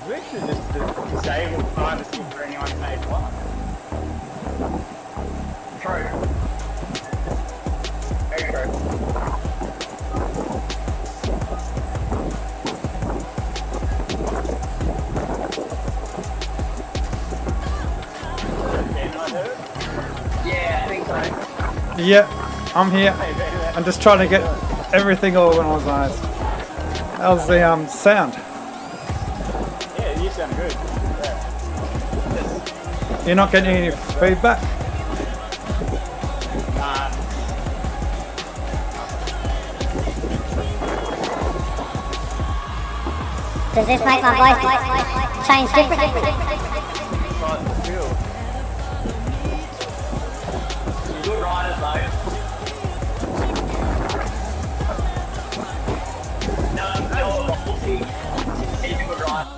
literally just the disabled privacy for anyone page one. True. Very true. Yeah, I think so. Yeah, I'm here. I'm just trying to get everything organised. How's the sound? Yeah, you sound good. Yeah. You're not getting any feedback? Nah. Does this make my voice change differently? Good riders though. No, he's a good rider.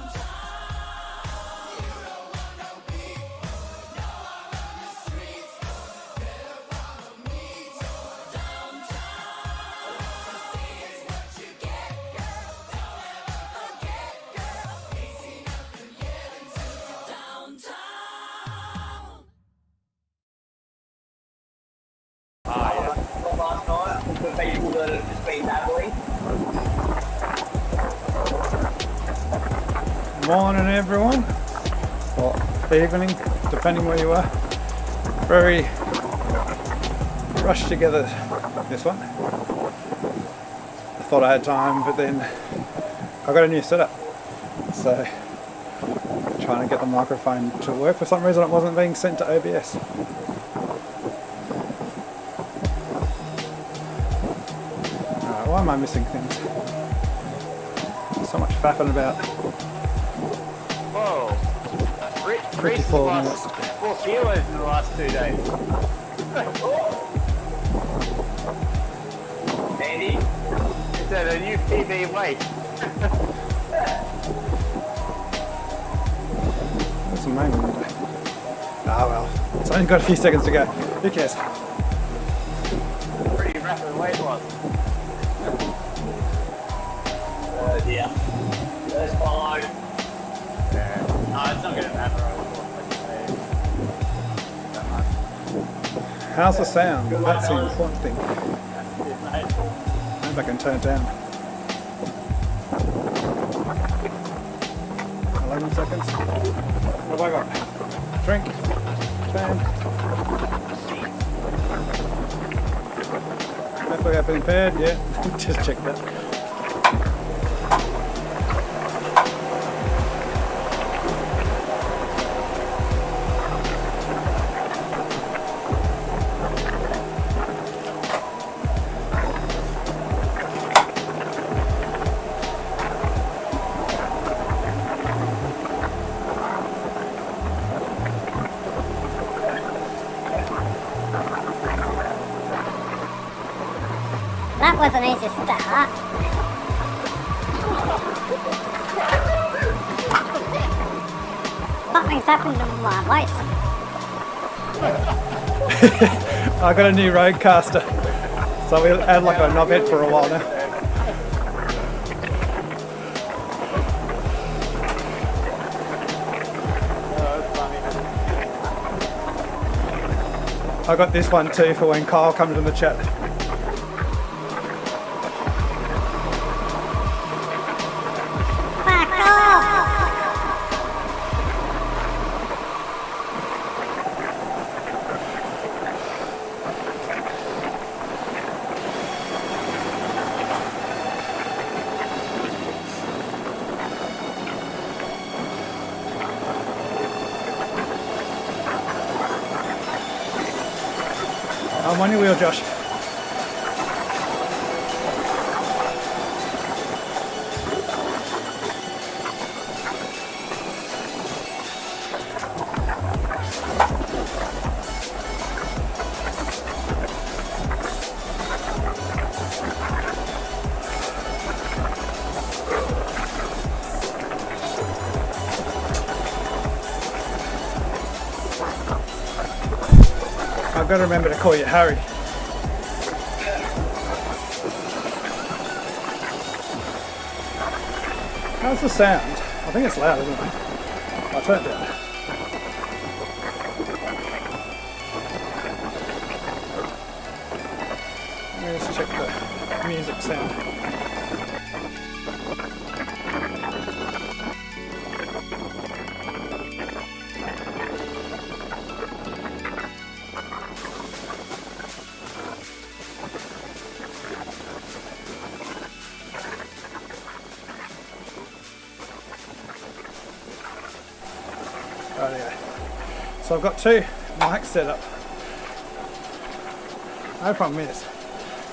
Last night for people that have just been dabbling. Morning everyone, or evening, depending where you are. Very rushed together this one. I thought I had time, but then I got a new setup, so trying to get the microphone to work. For some reason it wasn't being sent to OBS. Why am I missing things? So much faffing about. Whoa. 54 minutes. 4 kilos in the last 2 days. Andy, It's at a new PB weight. That's amazing. Ah well, it's only got a few seconds to go. Who cares? Pretty rapid weight loss. yeah. Let's follow. Yeah. No, it's not going to matter. How's the sound? That's the important thing. Maybe I can turn it down. 11 seconds. What have I got? Drink. Turn. Hopefully I've been paired. Yeah, just check that. That was an easy start. Something's happened to my voice. I got a new roadcaster, so we'll add like a knobhead for a while now. I got this one too for when Kyle comes in the chat. Fuck off! I'm on your wheel, Josh. I've got to remember to call you Harry. How's the sound? I think it's loud, isn't it? I'll turn it down. Let me just check the music sound. Oh yeah. So I've got two mics set up. No problem is,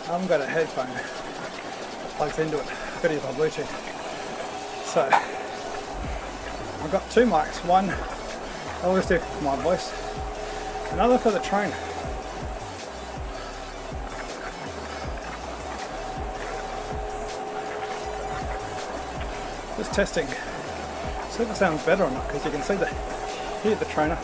I haven't got a headphone that plugs into it. I've got to use my Bluetooth. So I've got two mics. One I always do for my voice, another for the trainer. Just testing. See if it sounds better or not, because you can hear the trainer.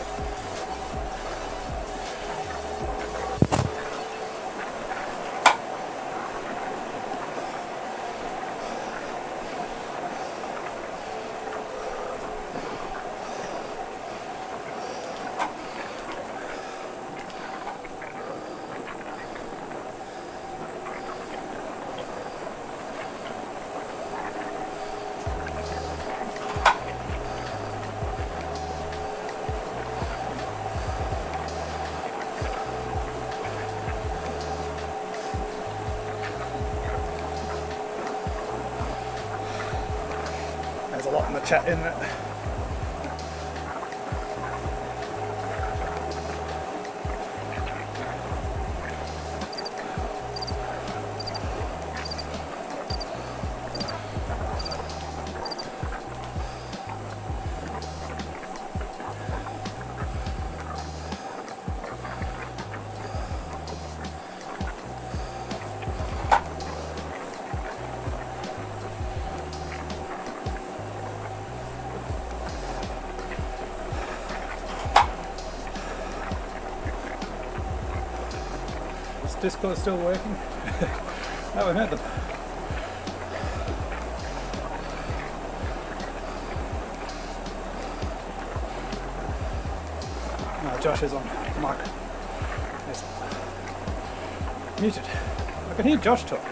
There's a lot in the chat, isn't it? Discord still working? I haven't heard them. No, Josh is on mic. It's muted. I can hear Josh talk,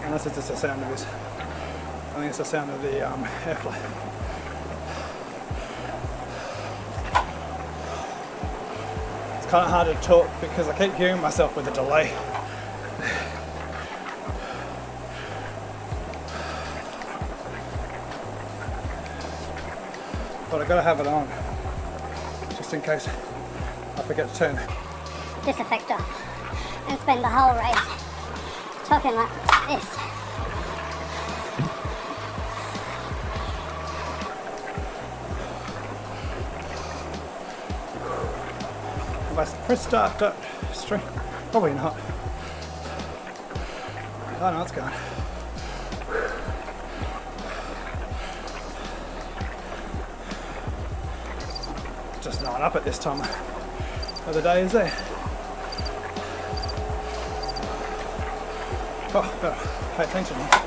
unless it's just the sound of his. I think it's the sound of the airflow. It's kind of hard to talk because I keep hearing myself with a delay. But I've got to have it on, just in case I forget to turn this effect off and spend the whole race talking like this. If I press start stream, probably not. Oh no, it's gone. Just not up at this time of the day, is there? Oh, better pay attention now.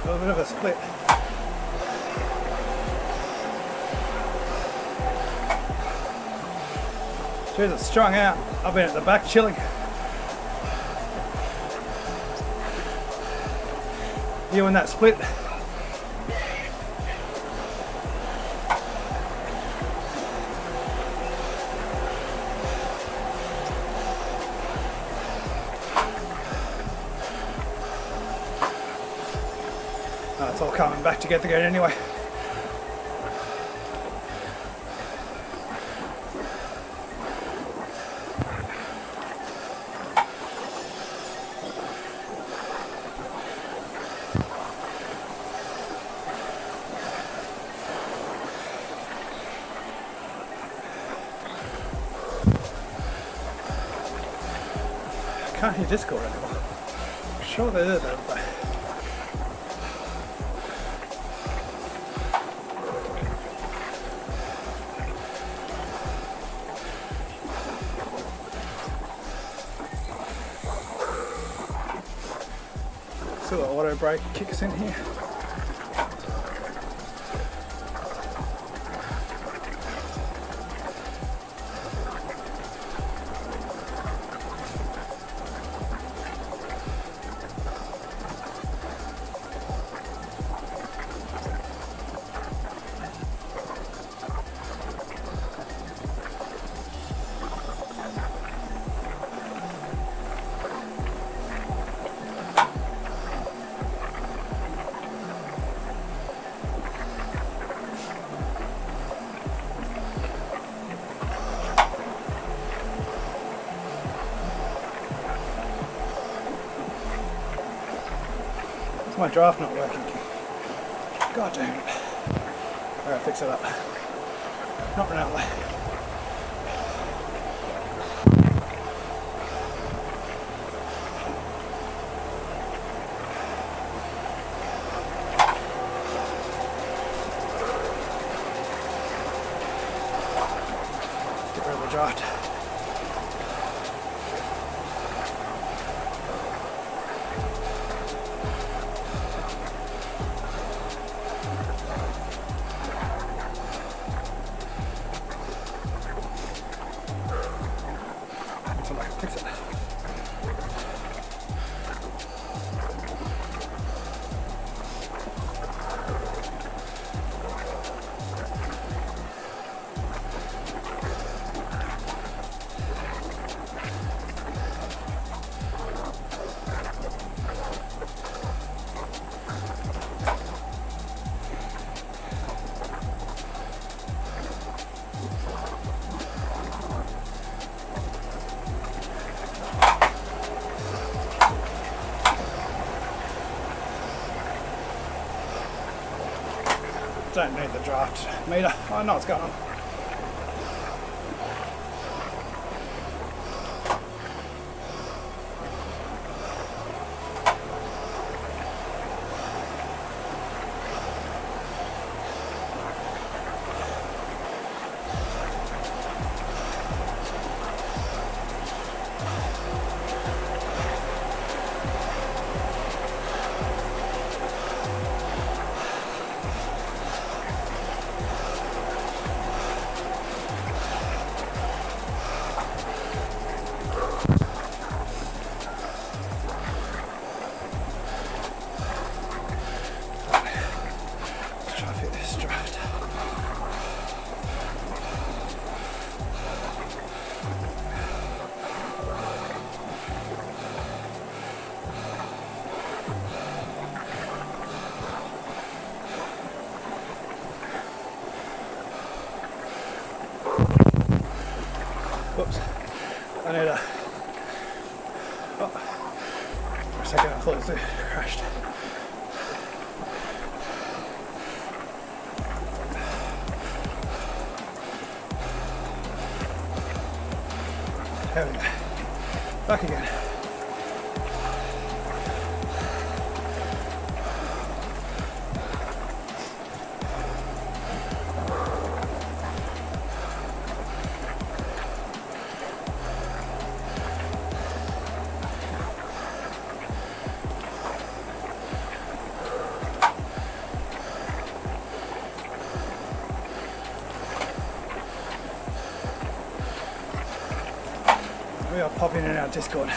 A little bit of a split. Jeez, it's strung out. I've been at the back chilling. You in that split? Oh, it's all coming back together again anyway. I can't hear Discord anymore. I'm sure they're there though, but So the auto brake kicks in here. My draft not working. God damn it. Alright, fix it up. Not Ronaldo. Get rid of the draft. Fix it. Don't need the draft meter. I know what's going on. Whoops. I need a... Oh. For a second I thought it was crashed. There we go. Back again. We are popping in our Discord.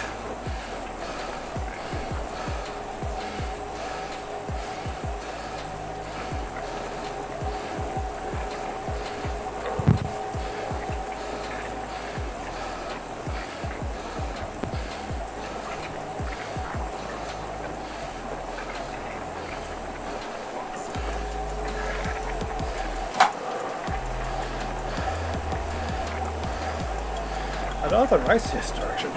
I'd rather race this direction.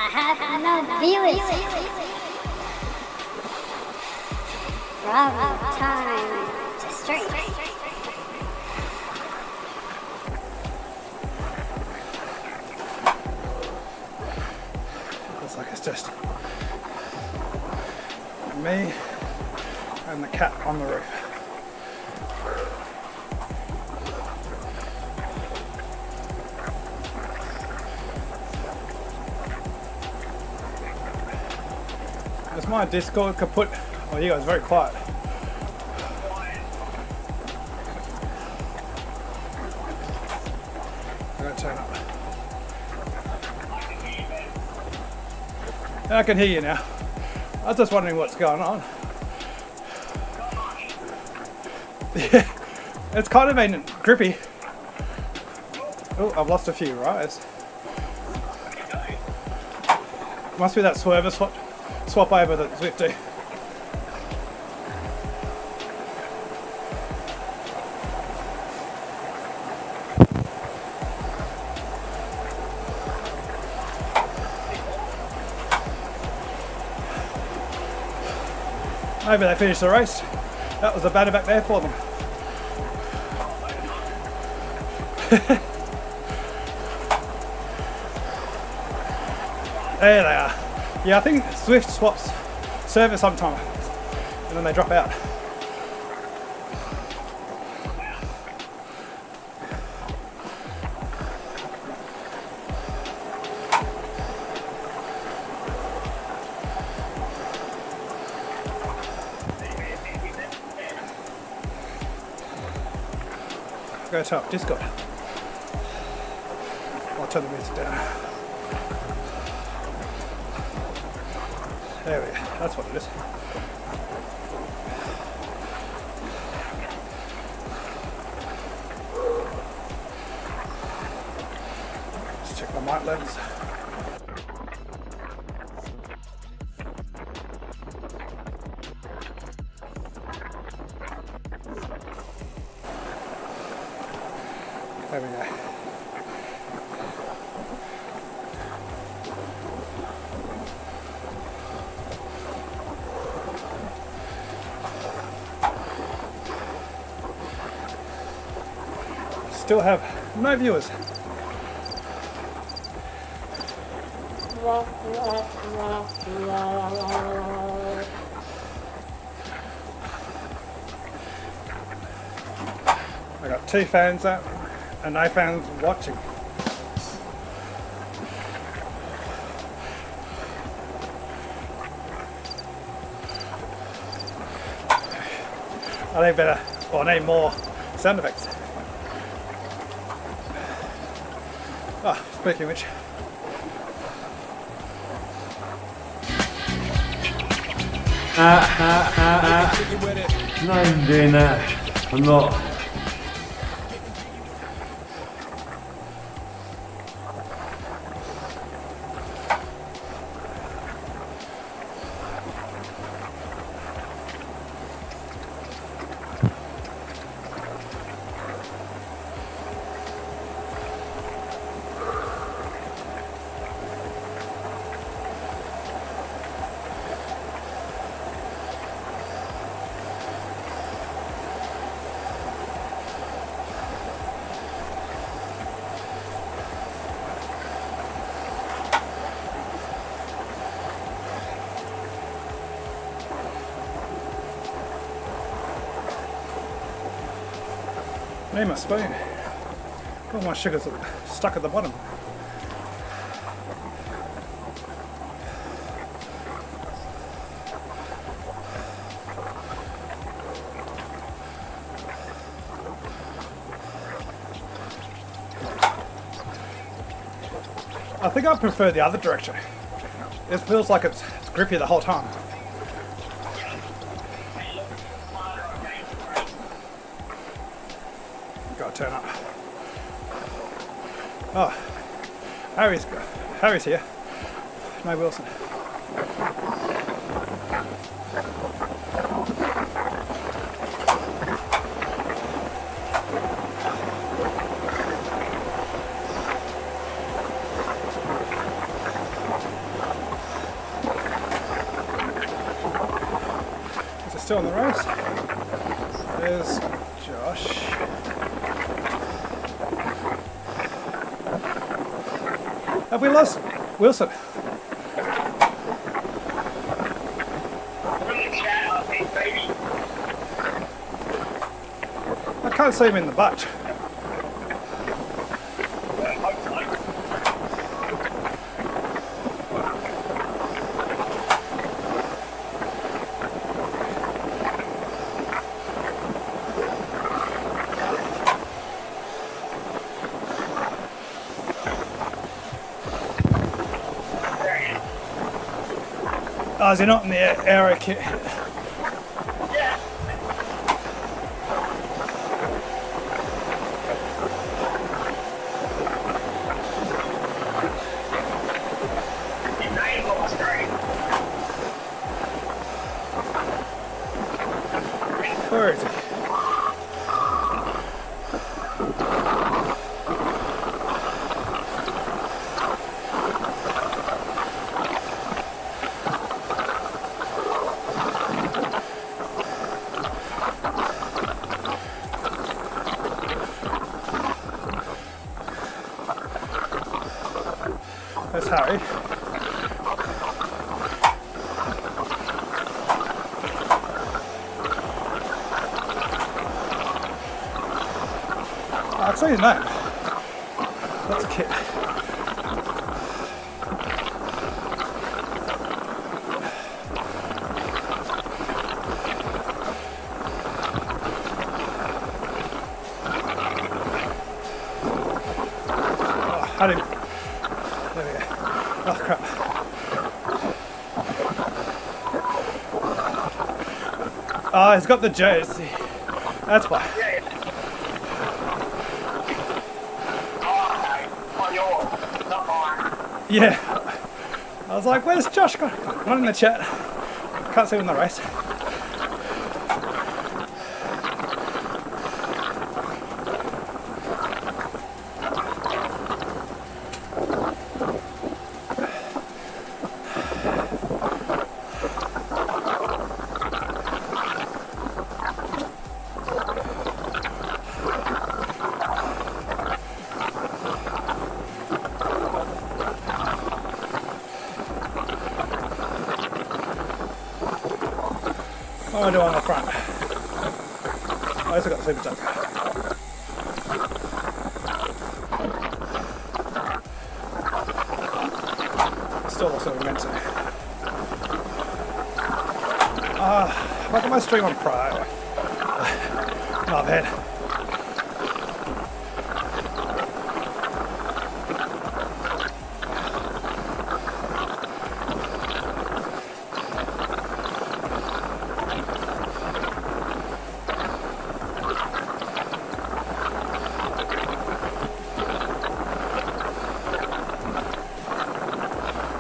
have no viewers from time to stream. Looks like it's just me and the cat on the roof. Is my Discord kaput? Oh, you guys are very quiet. I'm gonna turn up. I can hear you now. I was just wondering what's going on. Yeah, it's kind of been grippy. Oh, I've lost a few rise. Must be that swerver swap over that Zwift do. Maybe they finished the race. That was a batter back there for them. There they are. Yeah, I think Zwift swaps service sometime and then they drop out. Go to Discord. I'll turn the music down. There we go, that's what it is. Let's check the mic levels. There we go. Still have no viewers. I got 2 fans out and no fans watching. I need better, or I need more sound effects. Ah, speaking of which. No, I'm doing that. I'm not. Need my spoon. All my sugars are stuck at the bottom. I think I prefer the other direction. It feels like it's grippy the whole time. Gotta turn up. Oh, Harry's here. No Wilson. still in the race. There's Josh. Have we lost Wilson? I can't see him in the bunch. Oh, is he not in the aero kit? Where is he? That's Harry. I'll tell you that. That's a kid. Oh, how did... There we go. Oh, crap. Oh, he's got the jersey. That's why. Yeah. I was like, where's Josh gone? Not in the chat. Can't see him in the race. What do I do on the front? I also got the super tuck. Still looks like we're meant to. Look at my stream on Pro. Oh man.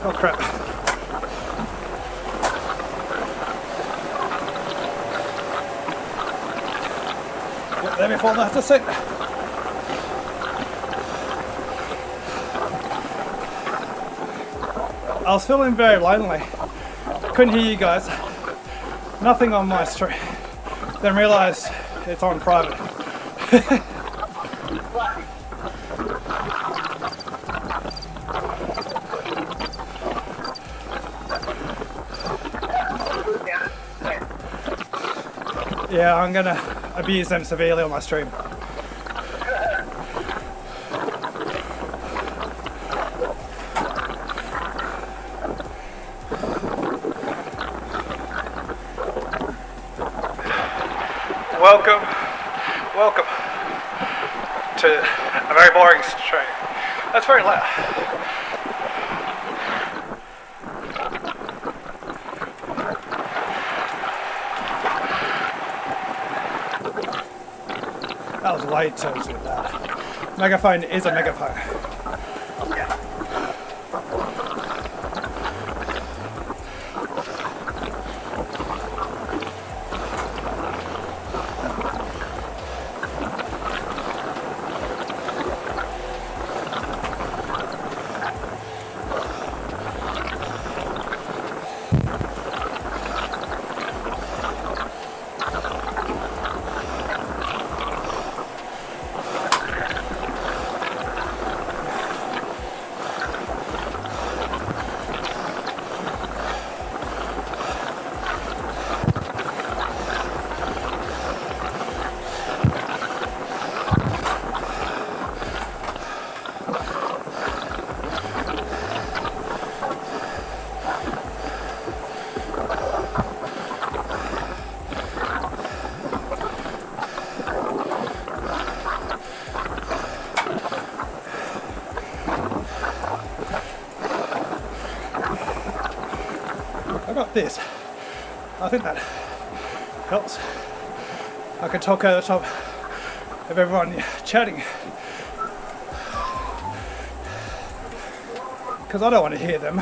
Oh crap. Yep, there before that, that's it. I was feeling very lonely. Couldn't hear you guys. Nothing on my stream. Then realised it's on private. Yeah, I'm gonna abuse them severely on my stream. Welcome to a very boring stream. That's very loud. That was way too loud. Megaphone is a megaphone. like this, I think that helps. I can talk over the top of everyone chatting, because I don't want to hear them.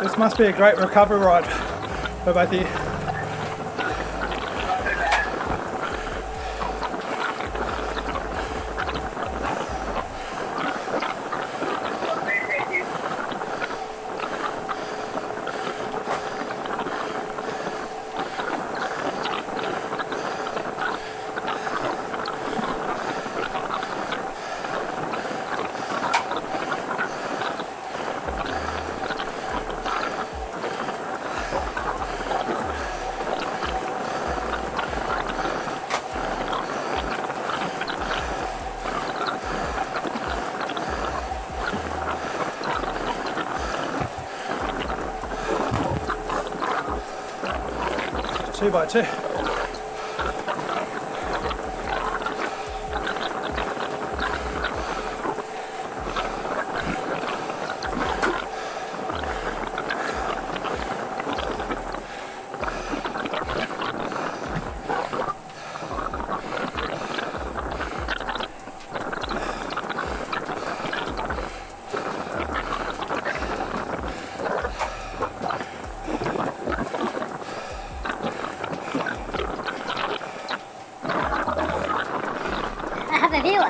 This must be a great recovery ride for both of you. Two by two. I have a view.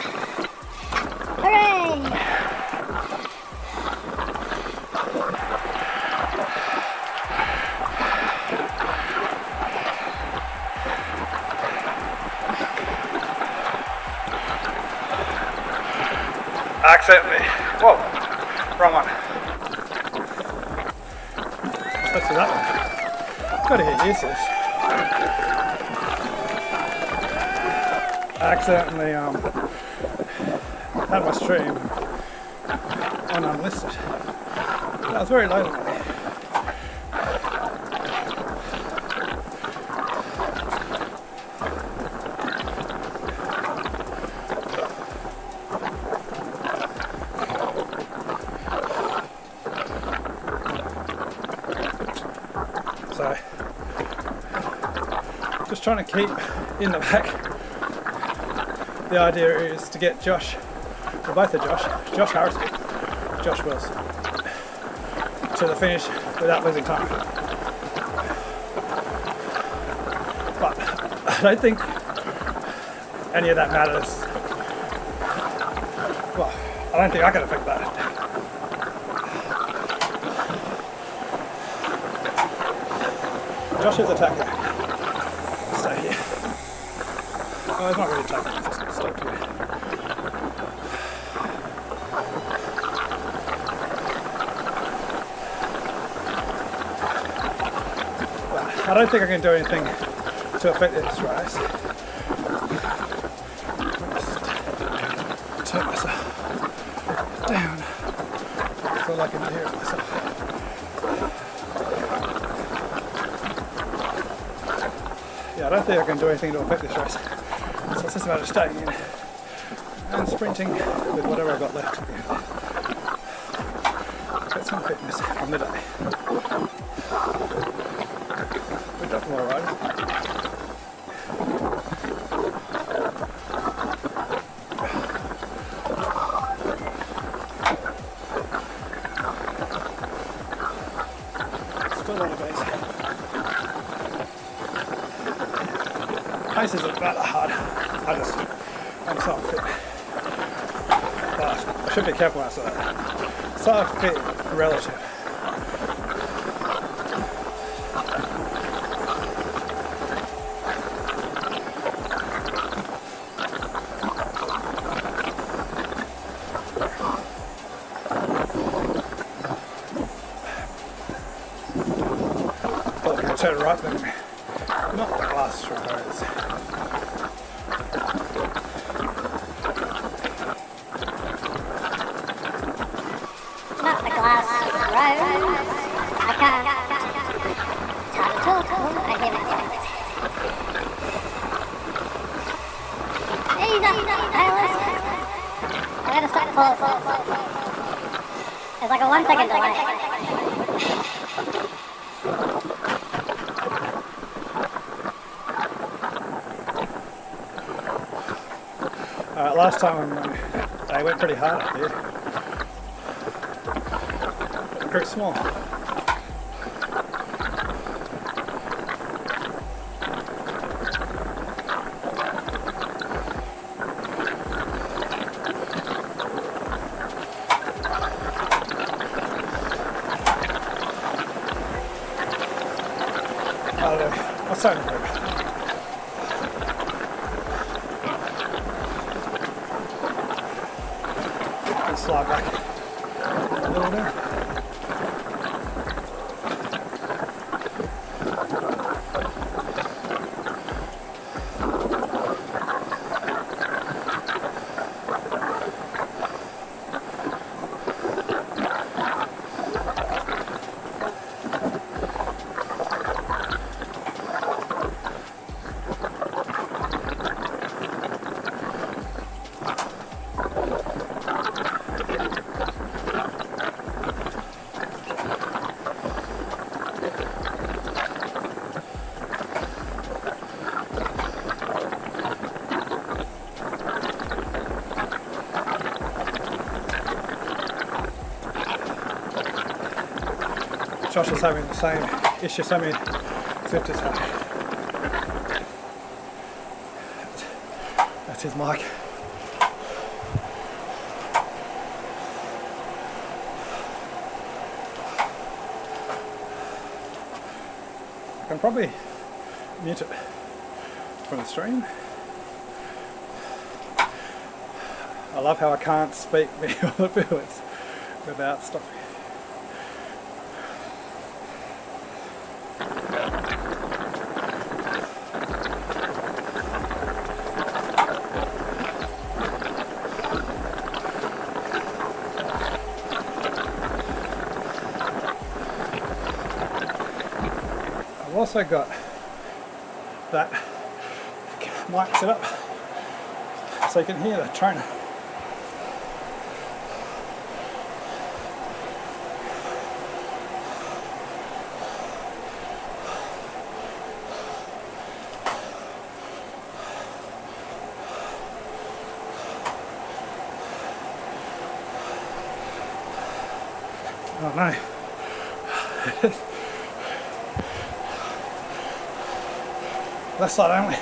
Hooray! Accidentally. Whoa, wrong one. Let's do that one. Gotta get used to this. Accidentally had my stream on unlisted. That was very late on me. So, just trying to keep in the back. The idea is to get Josh, or both of Josh Harrison, Josh Wills, to the finish without losing time. But I don't think any of that matters. Well, I don't think I can affect that. Josh is attacking. Stay here. Oh, he's not really attacking, he's just stuck here. But I don't think I can do anything to affect this race. Just turn myself down. That's all I can do here is myself. Yeah, I don't think I can do anything to affect this race. So it's just a matter of staying in and sprinting with whatever I've got left. Get some fitness from the day. We've got more riders. Still on the base. Pace isn't that hard. I'm so fit. But I should be careful when I say that. So fit relative. it right then. Not the glass straw hose. Not the glass rose. I can't. It's hard to talk. I give it to it. Ease up, Taylor. I gotta stop pause. There's like a 1 second delay. Last time they went pretty hard up here. The creek's small. What's that? Slide back a little bit. Josh is having the same issue Sammy Swift is having. That's his mic. I can probably mute it from the stream. I love how I can't speak on the fields without stopping. I've also got that mic set up so you can hear the trainer. Oh no. Left side only.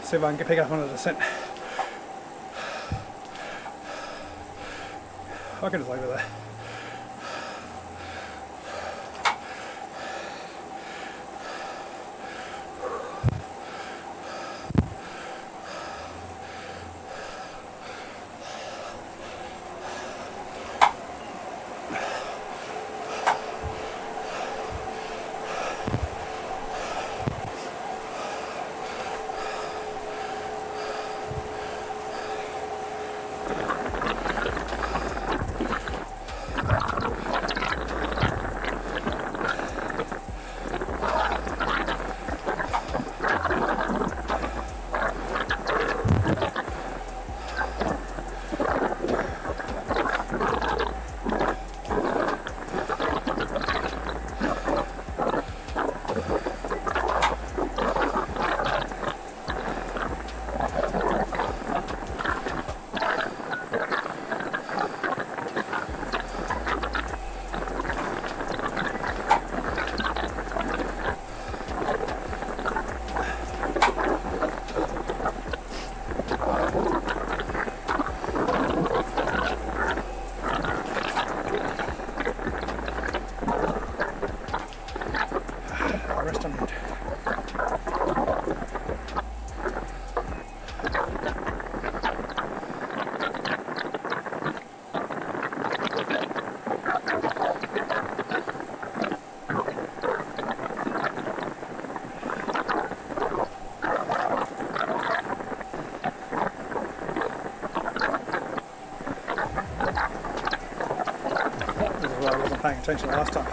See if I can pick up on the descent. I can just leave it there. paying attention last time.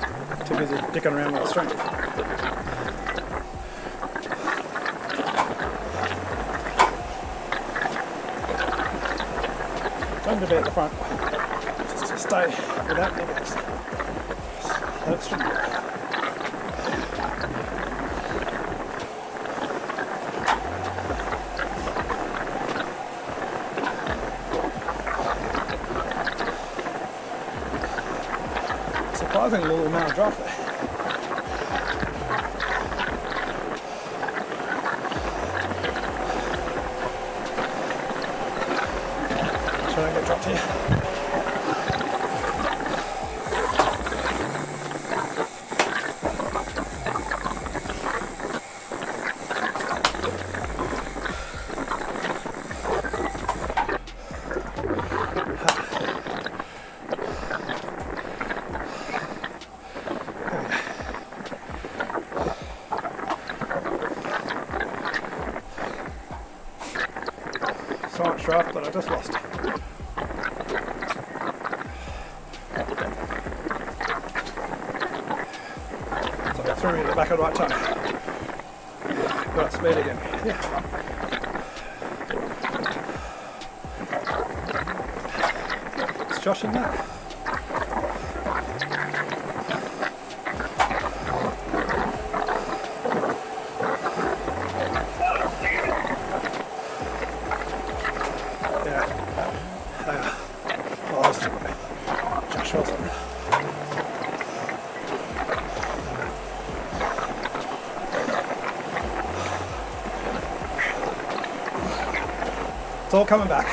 Too busy dicking around with the string. Time to be at the front. Just to stay without niggles. Let it string. Surprisingly little amount of drop there. So I don't get dropped here. So much draft, but I just lost. So it threw me at the back at the right time. Got up speed again. Yeah. Is Josh in there? Josh Wilson. It's all coming back.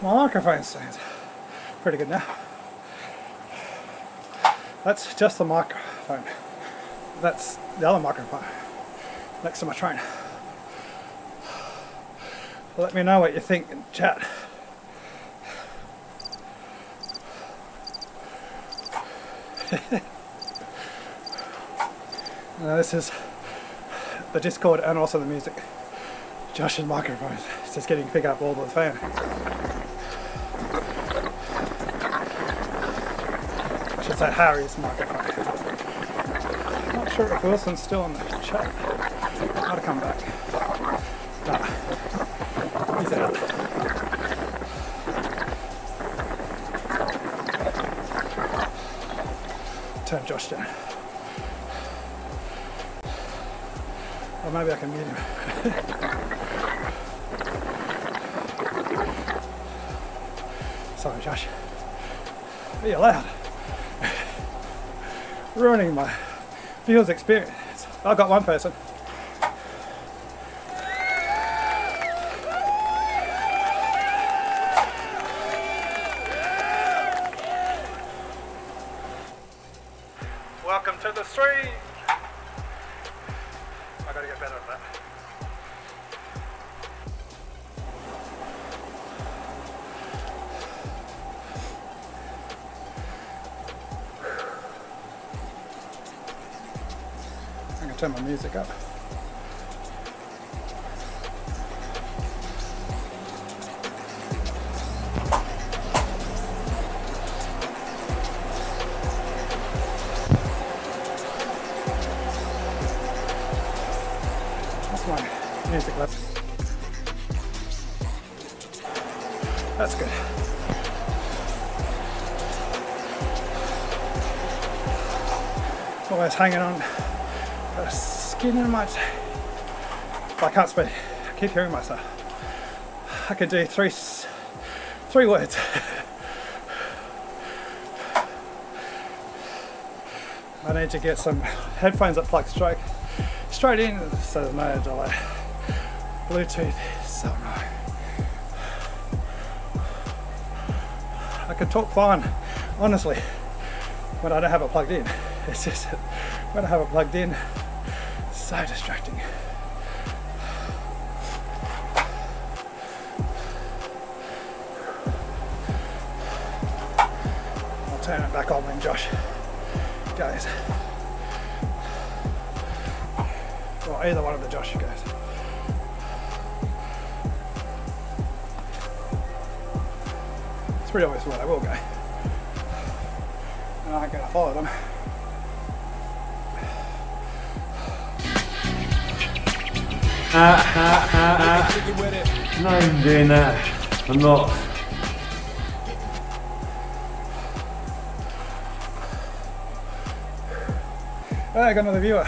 My microphone sounds pretty good now. That's just the microphone. That's the other microphone next to my train. Let me know what you think in chat. Now this is the Discord and also the music. Josh's microphone. It's just getting pick up all the fan. should say Harry's microphone. Not sure if Wilson's still in the chat. Might have come back. Nah, he's out. Turn Josh down. Or maybe I can mute him. Sorry, Josh. Are you loud? Ruining my viewers' experience. I've got one person. Welcome to the stream. I gotta get better at that. I'm gonna turn my music up. That's my music level. That's good. Always hanging on. Got a skin in my I can't speak. I keep hearing myself. I could do three words. I need to get some headphones that plug straight in so there's no delay. Bluetooth is so annoying. I can talk fine, honestly, when I don't have it plugged in. It's just when I have it plugged in, it's so distracting. I'll turn it back on when Josh goes. Well, either one of the Josh goes. It's pretty obvious where they will go. And I ain't gonna follow them. No, I'm doing that. I'm not. Hey, I got another viewer.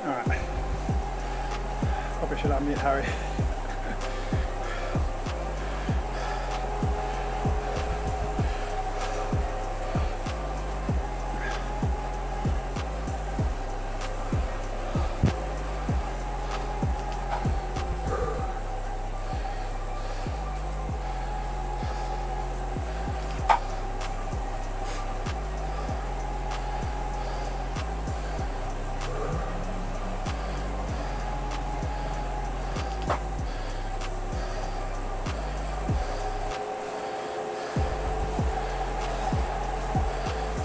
Alright. Probably should unmute Harry.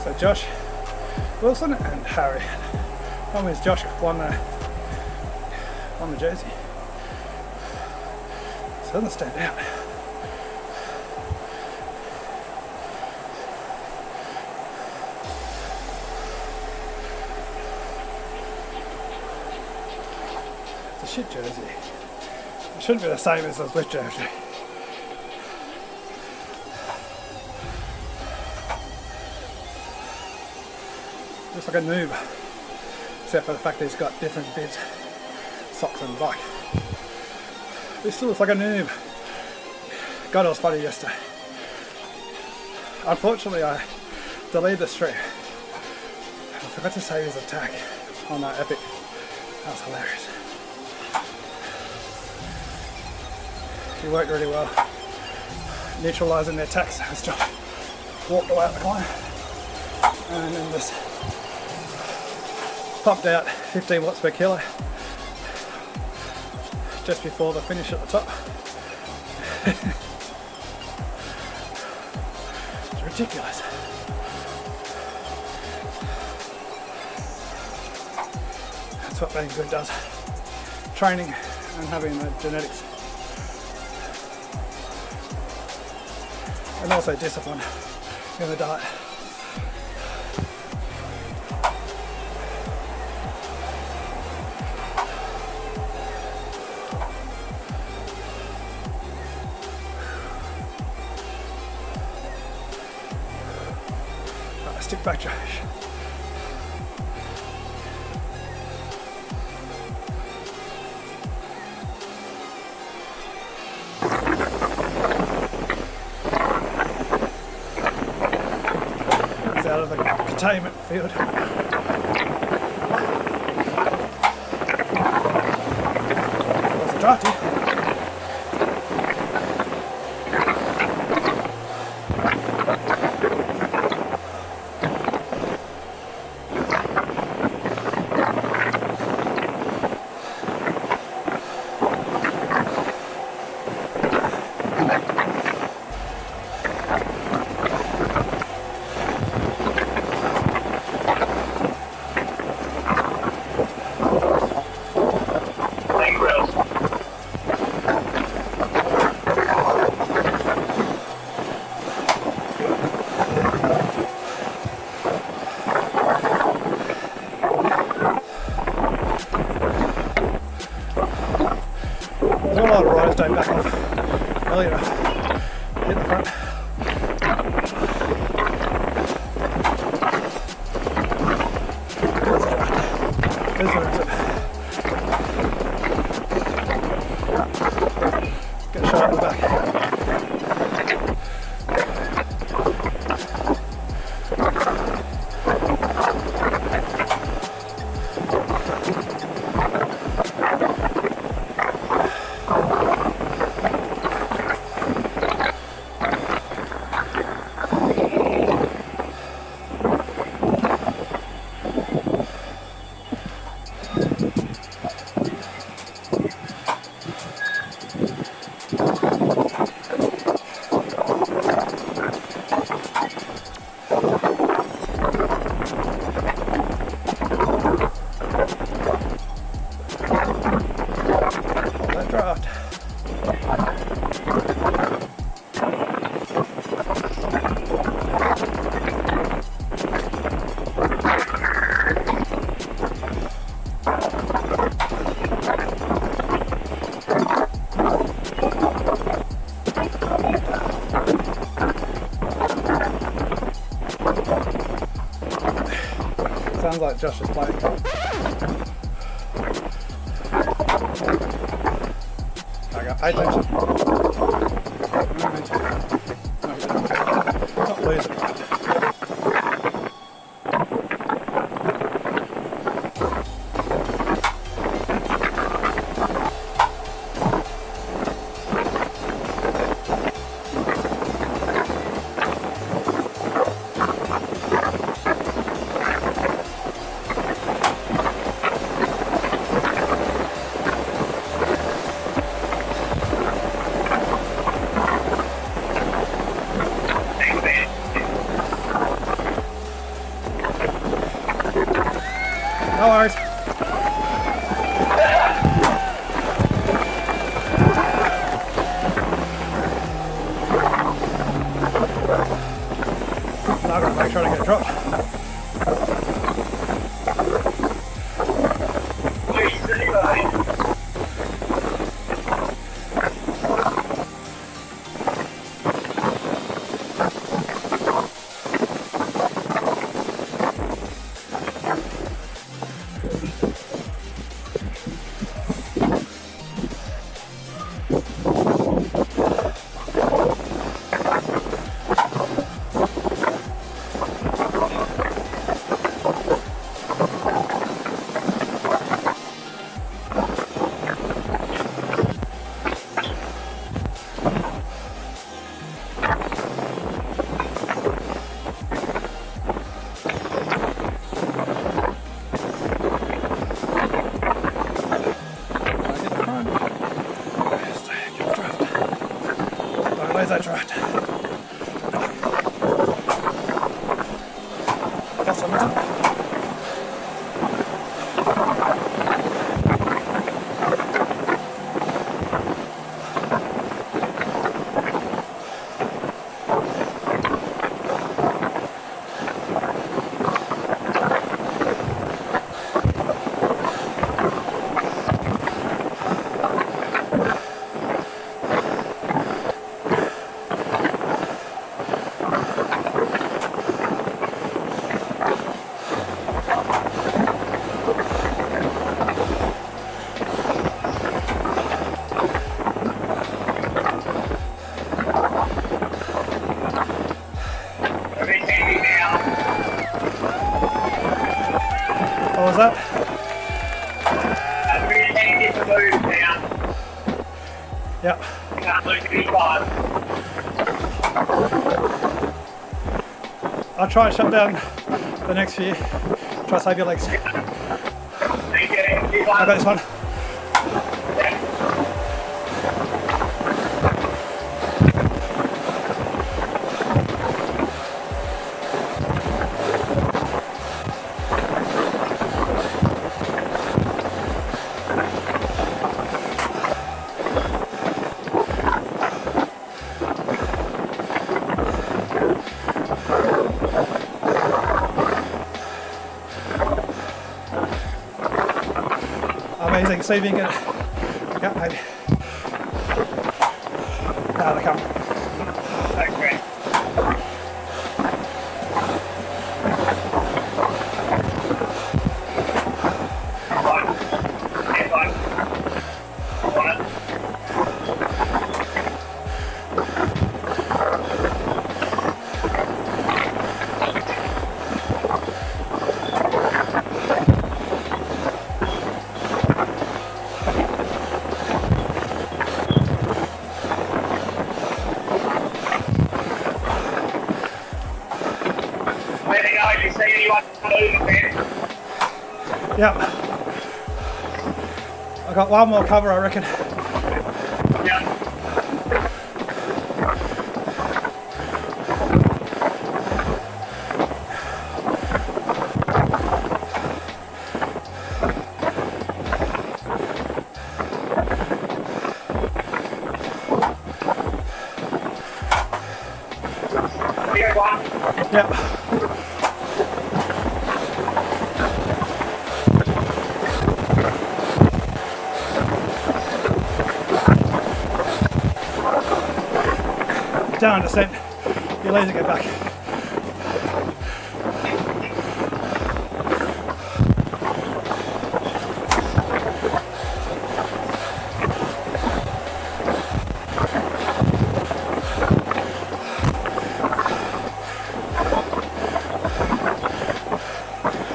So Josh Wilson and Harry. Problem is Josh won the jersey. So it doesn't stand out. It's a shit jersey. It shouldn't be the same as the Swiss jersey. Looks like a noob, except for the fact that he's got different bibs, socks and bike. He still looks like a noob. God, it was funny yesterday. Unfortunately, I deleted the stream. I forgot to save his attack on that epic. That was hilarious. He worked really well, neutralising the attacks as Josh walked away at the corner, and then just popped out 15 watts per kilo. just before the finish at the top. It's ridiculous. That's what being good does. Training and having the genetics. And also discipline in the diet. Right, stick back, Josh. Out of the containment field. Was a drafty. There's a lot of riders don't back off early enough. Hit the front. There's where it's at. Get a shot at the back. Draft. Sounds like Josh is playing. Pay attention. Not lose it. I tried. Got some of it. What was that? Really need to move now. Yep. You can't lose any time. I'll try and shut down the next few. Try to save your legs. Thank you. I got this one. Amazing, see if you can get it. Yeah, maybe. Now they come. Okay. Let me know if you see anyone moving there. Yep. I got one more cover, I reckon. Yeah. Here, one. Yep. Down descent. Your legs get back.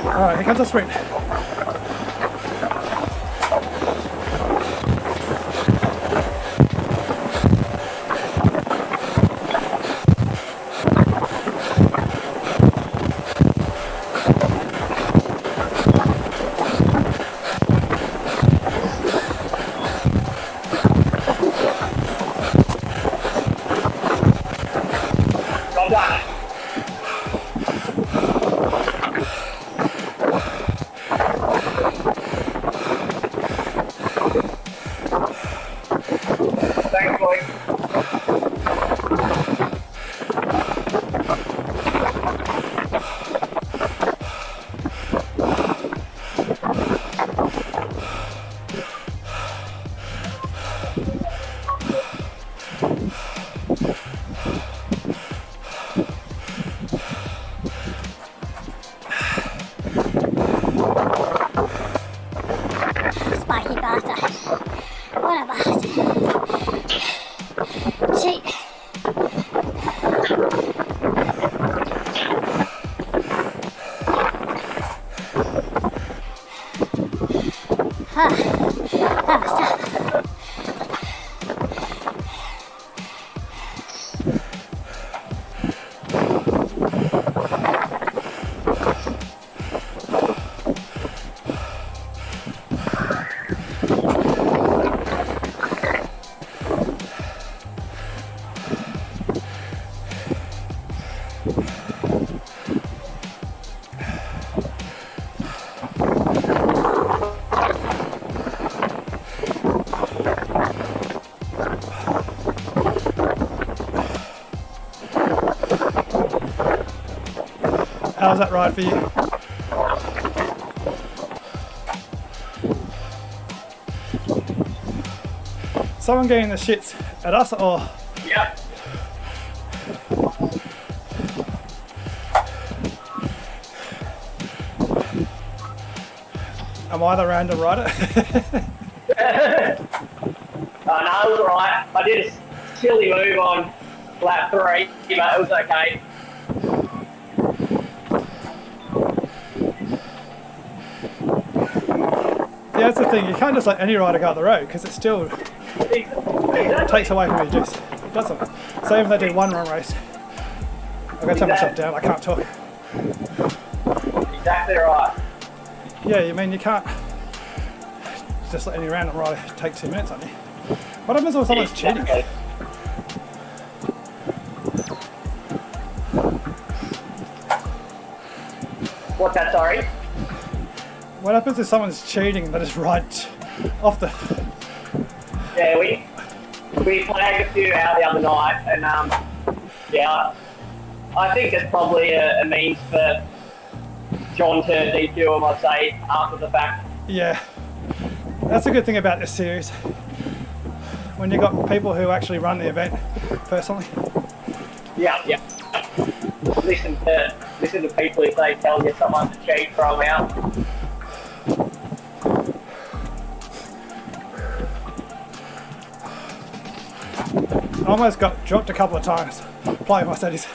Alright, here comes the sprint. Well done. Thanks, boy. Spiky bastard. What a bastard. Cheat. That was tough. How's that ride for you? Someone getting the shits at us or? Yep. Am I the random rider? No, it was alright. I did a silly move on lap 3, but it was okay. Yeah, that's the thing. You can't just let any rider go out the road because it still takes away from your juice. It doesn't. Say if they do one run race, I've got to turn myself down. I can't talk. Exactly right. Yeah, you mean you can't just let any random rider take 2 minutes on you. What happens when someone's cheating? What's that, sorry? What happens if someone's cheating and they just ride off the... Yeah, we flagged a few out the other night, and yeah, I think it's probably a means for John to DQ him, I'd say, after the fact. Yeah, that's a good thing about this series. When you've got people who actually run the event personally. Yeah. Listen to people if they tell you someone to cheat, throw them out. I almost got dropped a couple of times playing my settings.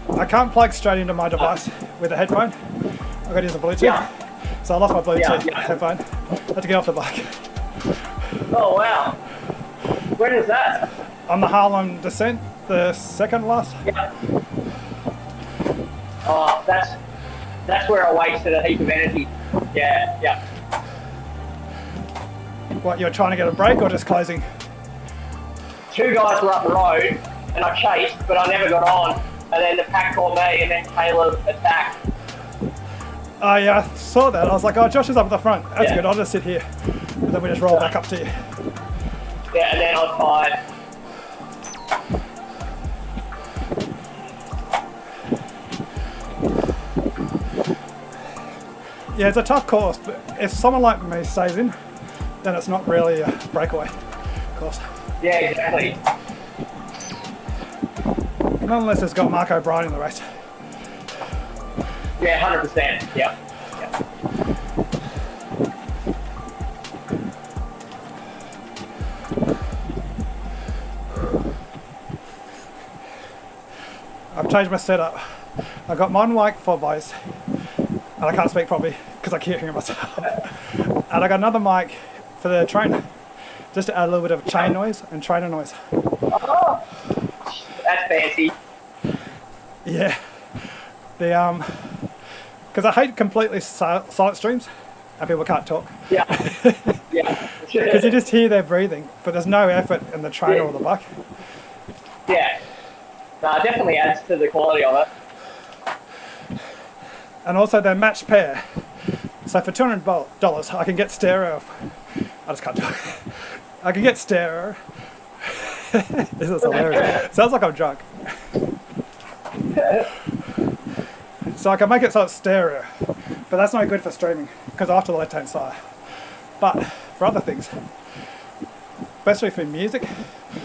I can't plug straight into my device with a headphone. I've got to use a Bluetooth. Yeah. So I lost my Bluetooth Yeah. headphone. I had to get off the bike. Oh wow. When is that? On the Harlem descent, the second last. Yeah. Oh, that's where I wasted a heap of energy. Yeah. What, you're trying to get a break or just closing? 2 guys were up the road, and I chased, but I never got on. And then the pack caught me, and then Caleb attacked. Oh yeah, I saw that. I was like, oh, Josh is up at the front. That's Yeah. good, I'll just sit here. And then we just roll back up to you. Yeah, and then I was tired. Yeah, it's a tough course, but if someone like me stays in, then it's not really a breakaway course. Yeah, exactly. Not unless it's got Mark O'Brien in the race. Yeah, 100%. Yeah. I've changed my setup. I've got one mic for voice, and I can't speak properly because I keep hearing myself. And I got another mic for the trainer, just to add a little bit of chain noise and trainer noise. Oh, that's fancy. Yeah. Because I hate completely silent streams, and people can't talk. Yeah. Yeah. Because you just hear their breathing, but there's no effort in the trainer or the bike. Yeah. No, it definitely adds to the quality of it. And also they're matched pair. So for $200 I can get stereo. I just can't talk. I can get stereo. This is hilarious. Sounds like I'm drunk. So I can make it so it's stereo. But that's not good for streaming because I have to the left hand side. But for other things, especially for music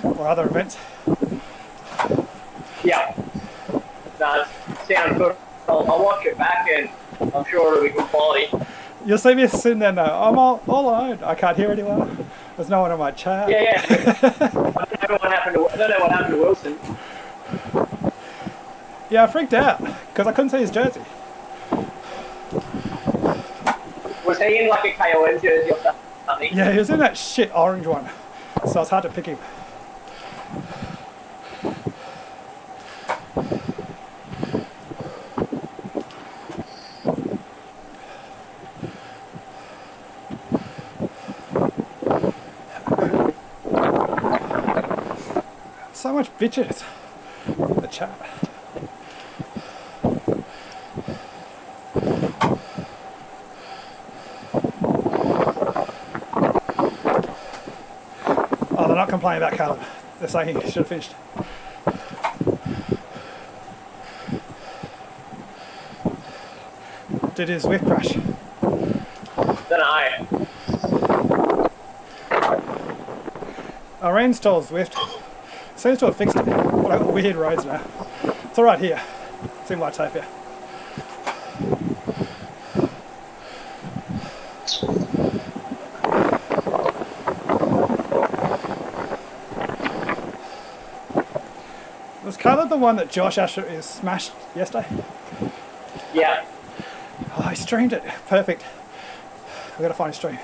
or other events. Yeah. No, it sounds good. I'll watch it back and I'm sure it'll be good quality. You'll see me sitting there now. I'm all alone. I can't hear anyone. There's no one in my chat. Yeah. I don't know what happened to Wilson. Yeah, I freaked out because I couldn't see his jersey. Was he in like a KOM jersey or something? Yeah, he was in that shit orange one. So it's hard to pick him. So much bitches in the chat. Oh, they're not complaining about Caleb. They're saying he should have finished. did his whip crash? Don't know. I reinstalled Zwift. Seems to have fixed it. But I've got weird roads now. It's alright here. It's in white tape here. Was Caleb the one that Josh Asher is smashed yesterday? Yeah. Oh, he streamed it. Perfect. I've got to find a stream.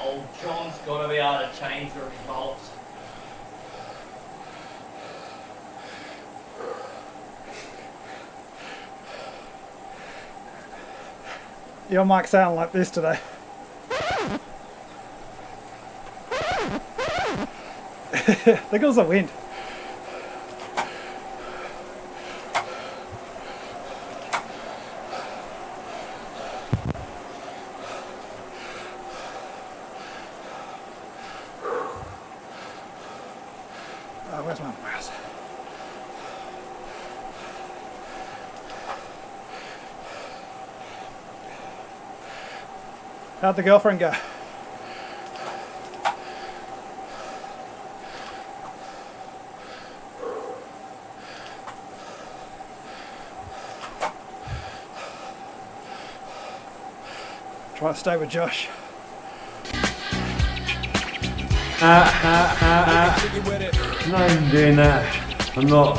Old John's got to be able to change the results. Your mic sound like this today. There goes the wind. Where's my mouse? How'd the girlfriend go? Try to stay with Josh. No, I'm doing that. I'm not.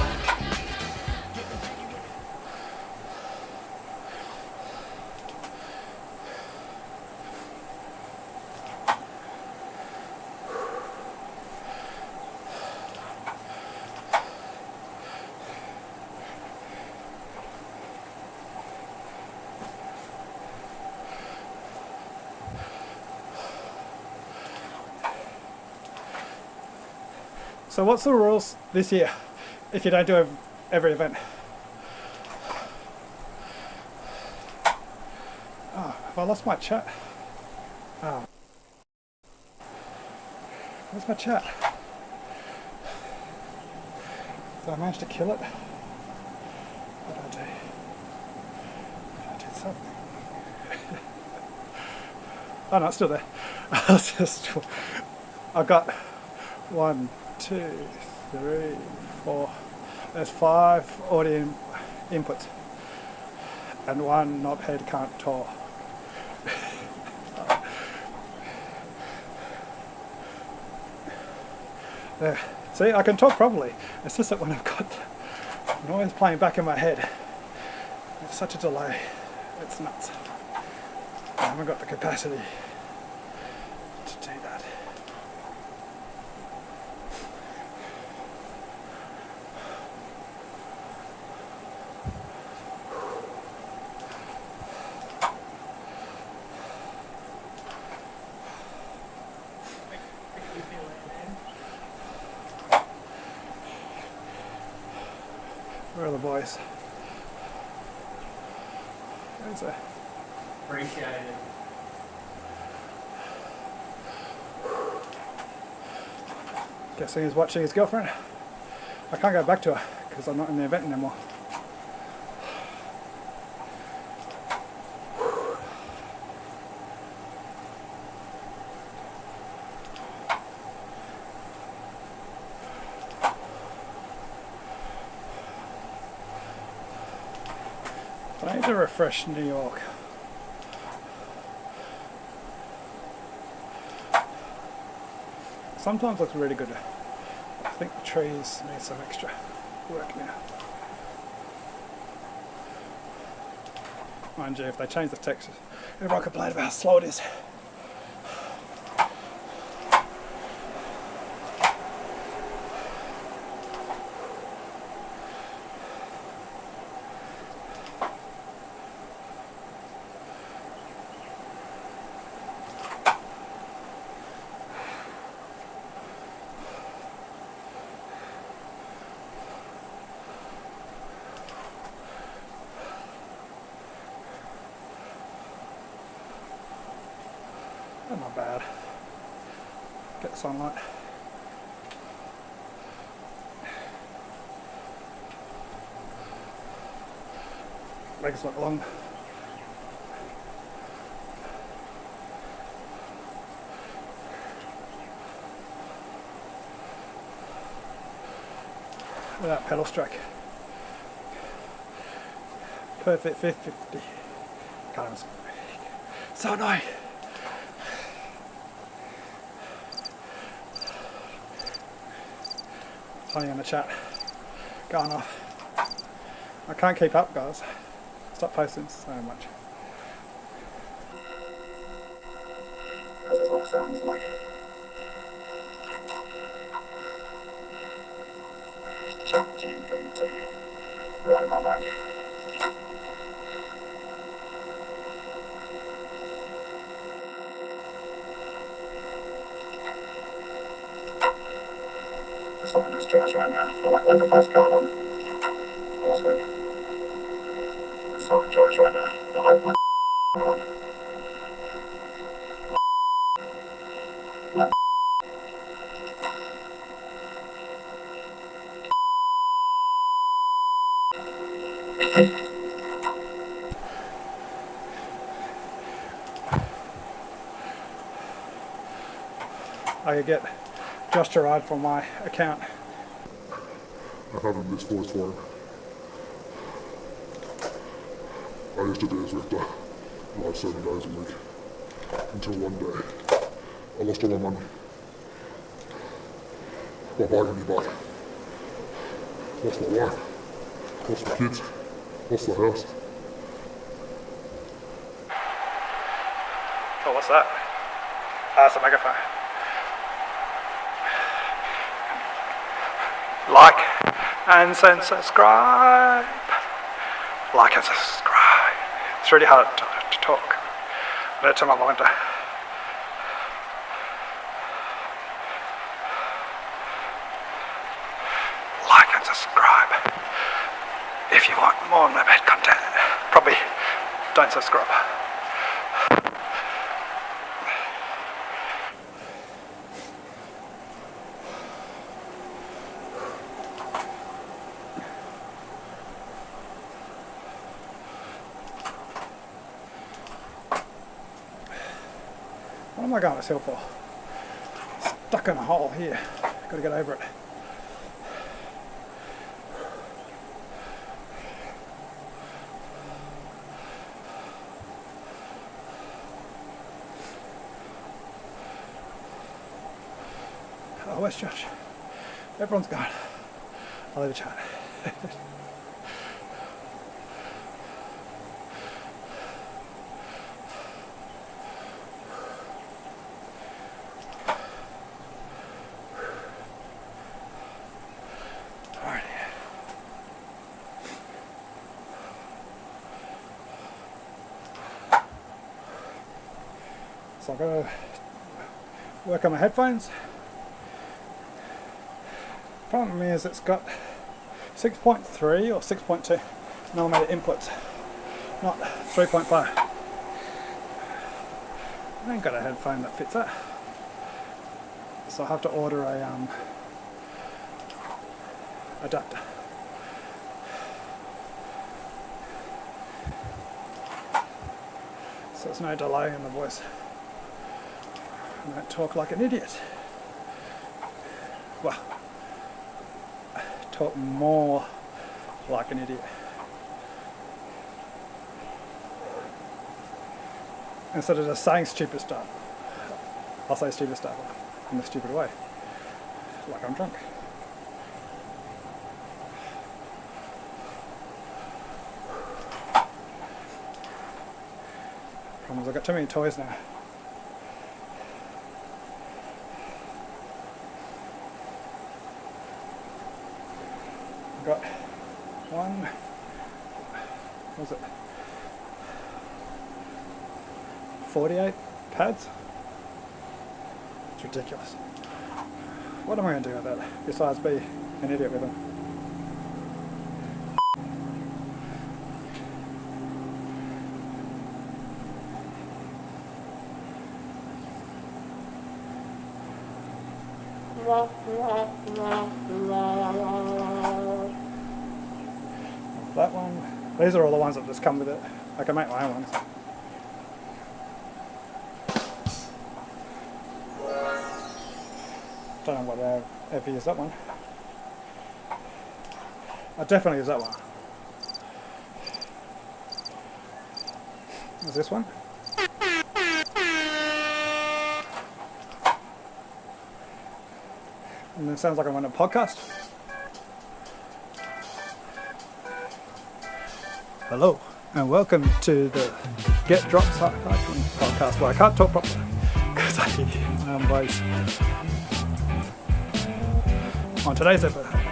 So what's the rules this year if you don't do every event? Oh, have I lost my chat? Oh. Where's my chat? Did I manage to kill it? What did I do? I did something. Oh no, it's still there. I got 1, 2, 3, 4. There's 5 audio inputs and 1 knobhead can't talk. There. See, I can talk properly. It's just that when I've got noise playing back in my head, there's such a delay. It's nuts. I haven't got the capacity to do that. Where are the boys? Where's that? Appreciate it. Guessing he's watching his girlfriend. I can't go back to her because I'm not in the event anymore. I need to refresh New York. Sometimes looks really good. I think the trees need some extra work now. Mind you, if they change the text, everyone complain about how slow it is. Not bad. Get the sunlight. Legs look long. Look at that pedal stroke. Perfect 550. Can't even speak. So annoying. Honey in the chat. Going off. I can't keep up, guys. Stop posting so much. Sounds like right my back. Something is trash right now. I like the bus car on. Also, something trash right now. I like my on. I could get Josh to ride for my account. I haven't missed voice for him. I used to be his Victor, ride 7 days a week, until one day I lost all my money. My bike and my bike. Lost my wife, lost my kids, lost the house. Oh, what's that? Ah, it's a megaphone. Like and subscribe. Like and subscribe. It's really hard to talk. I'm going to turn my volume down. Like and subscribe. If you want more Moped content, probably don't subscribe. What am I going this hill for? Stuck in a hole here. Got to get over it. Oh, where's Josh? Everyone's gone. I'll leave a chat. So I've got to work on my headphones. Problem is it's got 6.3 or 6.2 millimeter inputs, not 3.5. I ain't got a headphone that fits that. So I have to order a adapter. So there's no delay in the voice. I don't talk like an idiot. Well, talk more like an idiot. Instead of just saying stupid stuff, I'll say stupid stuff in a stupid way, like I'm drunk. Problem is I've got too many toys now. I've got one, what was it, 48 pads? It's ridiculous. What am I going to do with that, besides be an idiot with them? That one. These are all the ones that just come with it. I can make my own ones. Don't know what I ever use that one. I definitely use that one. Is this one? And it sounds like I'm on a podcast. Hello, and welcome to the Get Drop Cycling podcast, where I can't talk properly because I hear my own voice. On today's episode, I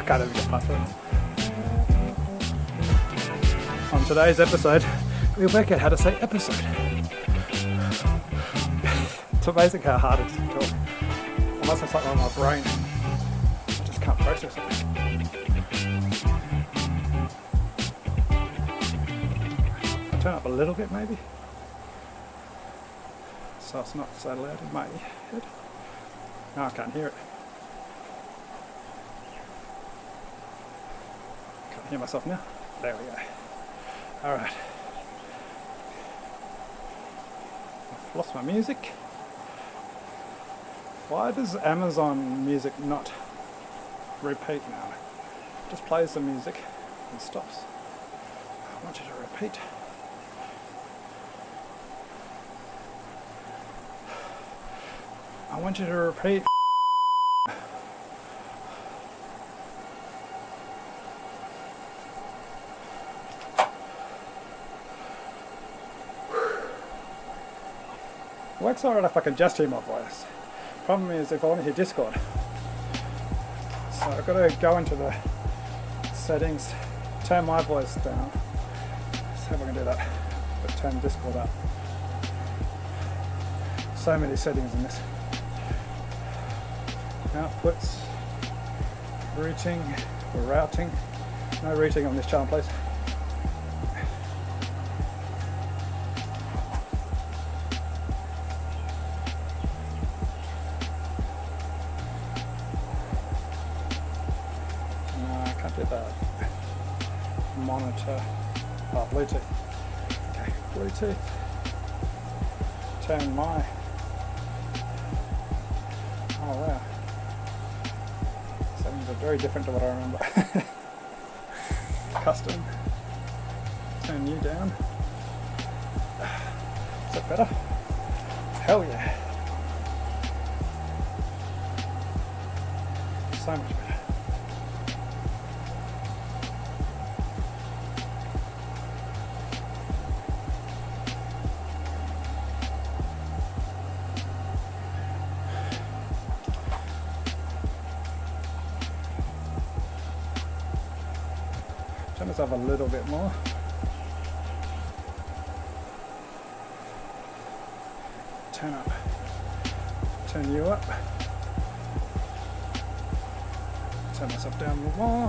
can't even get past it. On today's episode, we'll work out how to say episode. It's amazing how hard it is to talk. Unless it's like on my brain, I just can't process it. I'll turn up a little bit maybe, so it's not so loud in my head. No, I can't hear it. Can't hear myself now. There we go. Alright. I've lost my music. Why does Amazon Music not repeat now? It just plays the music and stops. I want you to repeat. I want you to repeat. Works alright if I can just hear my voice. Problem is if I want to hear Discord. So I've got to go into the settings, turn my voice down. See if I can do that. But turn Discord up. So many settings in this. Outputs, routing. No routing on this channel, please. Did that monitor Bluetooth. Okay, Bluetooth. Turn my. Oh wow. Settings are very different to what I remember. Custom. Turn you down. Is that better? Hell yeah. So much better. Turn this up a little bit more. Turn up. Turn you up. Turn myself down more.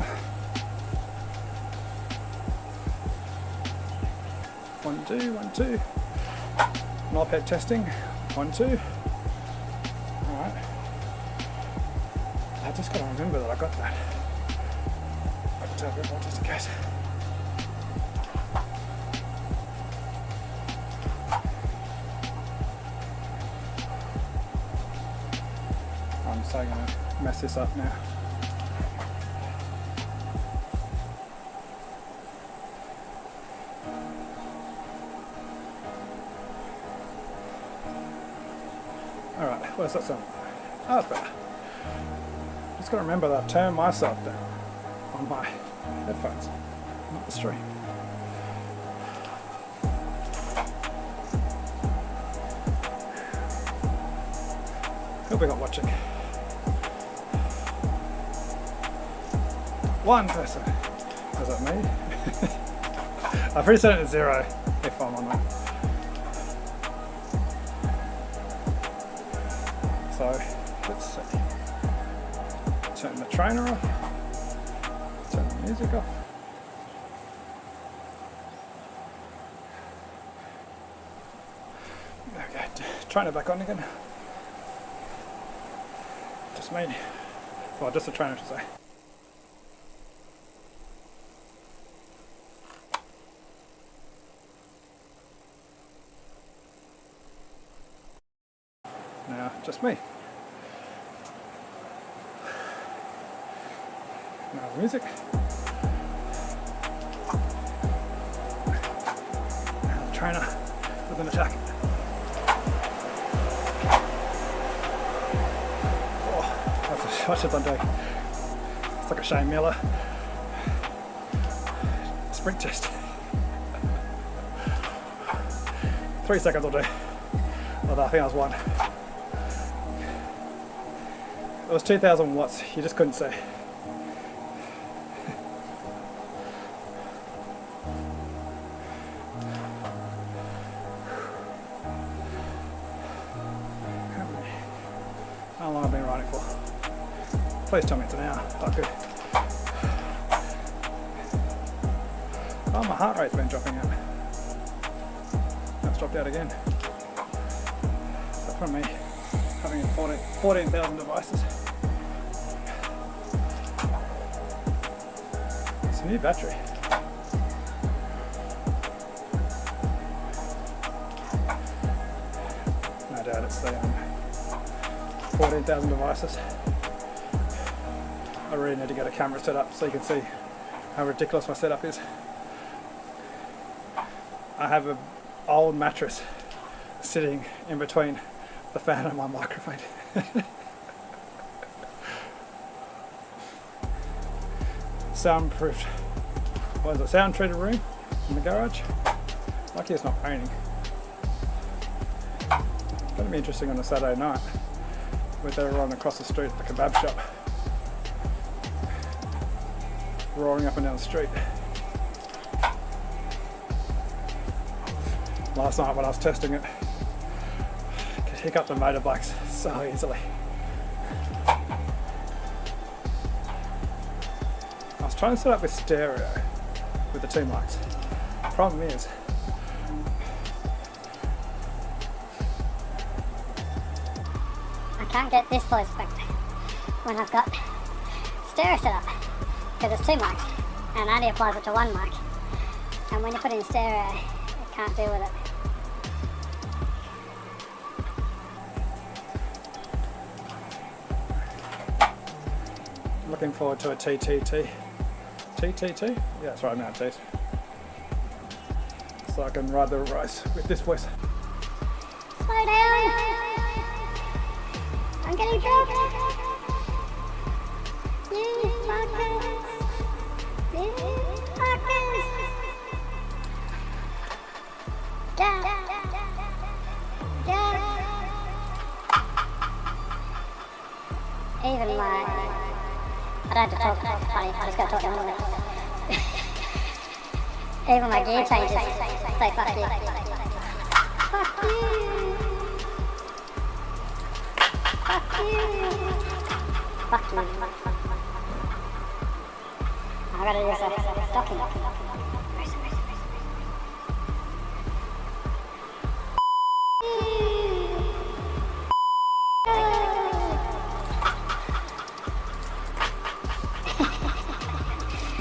1, 2, 1, 2. Moped testing. 1, 2. Alright. I just gotta remember that I got that. A bit more just in case. I'm so gonna mess this up now. Alright, where's that sound? Oh, that's better. Just gotta remember that I turn myself down on my headphones, not the stream. Who we got watching? One person. Is that me? I've reset it to 0 if I'm on that. So let's see. Turn the trainer off. Turn the music off. Okay, trainer back on again. Just me. Well, just a train, I should say. Now, just me. Now the music. Now the trainer with an attack. Oh, that's a shot I'm doing. It's like a Shane Miller sprint test. 3 seconds will do. Although I think I was 1. It was 2,000 watts, you just couldn't see. How long have I been riding for? Please tell me it's an hour. Oh, good. Oh, my heart rate's been dropping out. That's dropped out again. So from me having 14,000 devices. It's a new battery. No doubt it's the 14,000 devices. I really need to get a camera set up so you can see how ridiculous my setup is. I have an old mattress sitting in between the fan and my microphone. Soundproofed. What is it? Sound treated room in the garage. Lucky it's not raining. It's going to be interesting on a Saturday night with everyone across the street at the kebab shop roaring up and down the street. Last night when I was testing it, I could hiccup the motorbikes so easily. I was trying to set up with stereo with the 2 mics. The problem is, I can't get this voice back when I've got stereo set up, because there's 2 mics and it only applies it to 1 mic, and when you put in stereo it can't deal with it. looking forward to a TTT. TTT? Yeah, that's right, Mount Tees. So I can ride the race with this voice. Slow down! I'm getting dropped! You fuckers! You fuckers! Go! Go! Even my... I don't have to talk funny, I just gotta talk anyway. Even my gear changes say fuck you. Fuck you! Fuck you! Fuck you. I gotta do some stocking.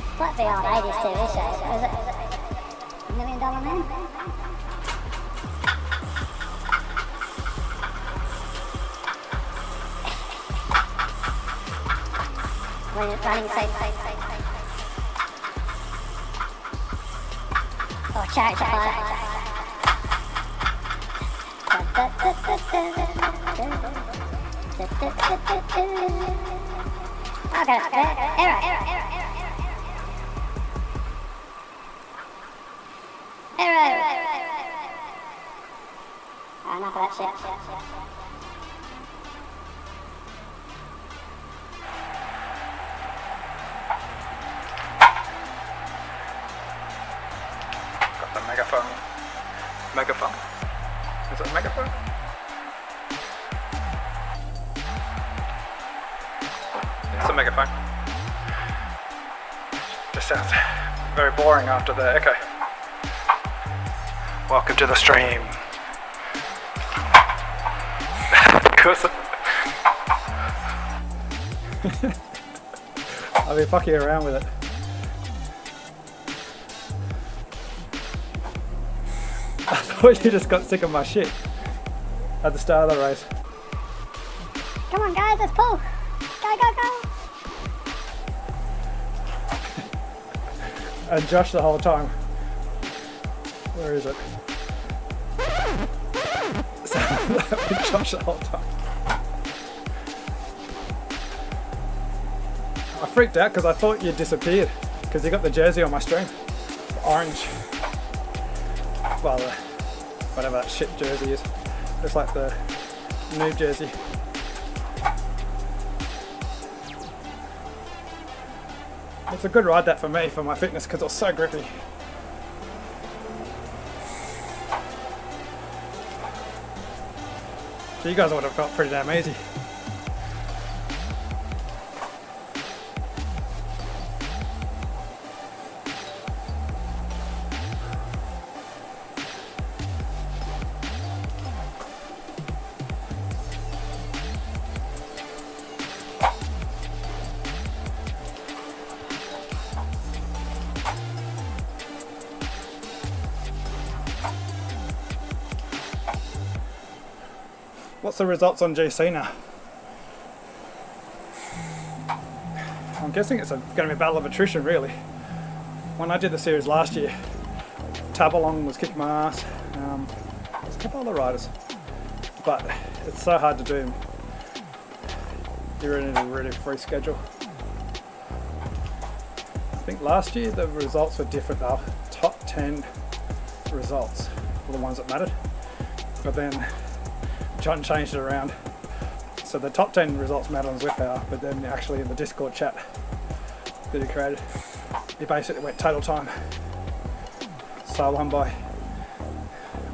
It's like the old 80s TV show, is it? $1 Million Man? Running safe. Oh, chariots of fire. Okay, error. Enough of that shit. Got the megaphone. Megaphone? Is it a megaphone? It's a megaphone. Just sounds very boring after the echo. Welcome to the stream. Of course. I've been fucking around with it. I thought you just got sick of my shit at the start of the race. Come on guys, let's pull. Go, go, go. And Josh the whole time. Where is it? Josh the whole time. I freaked out because I thought you disappeared because you got the jersey on my stream. Orange. Well, whatever that shit jersey is. It's like the noob jersey. It's a good ride that for me, for my fitness, because it was so grippy. So you guys would have felt pretty damn easy. What's the results on GC now? I'm guessing it's going to be a battle of attrition, really. When I did the series last year, Tabalong was kicking my ass. There's a couple other riders, but it's so hard to do. You really need a really free schedule. I think last year the results were different though. Top 10 results were the ones that mattered, but then John changed it around. So the top 10 results matter on Zwift Power, but then actually in the Discord chat that he created, he basically went total time. So I won by,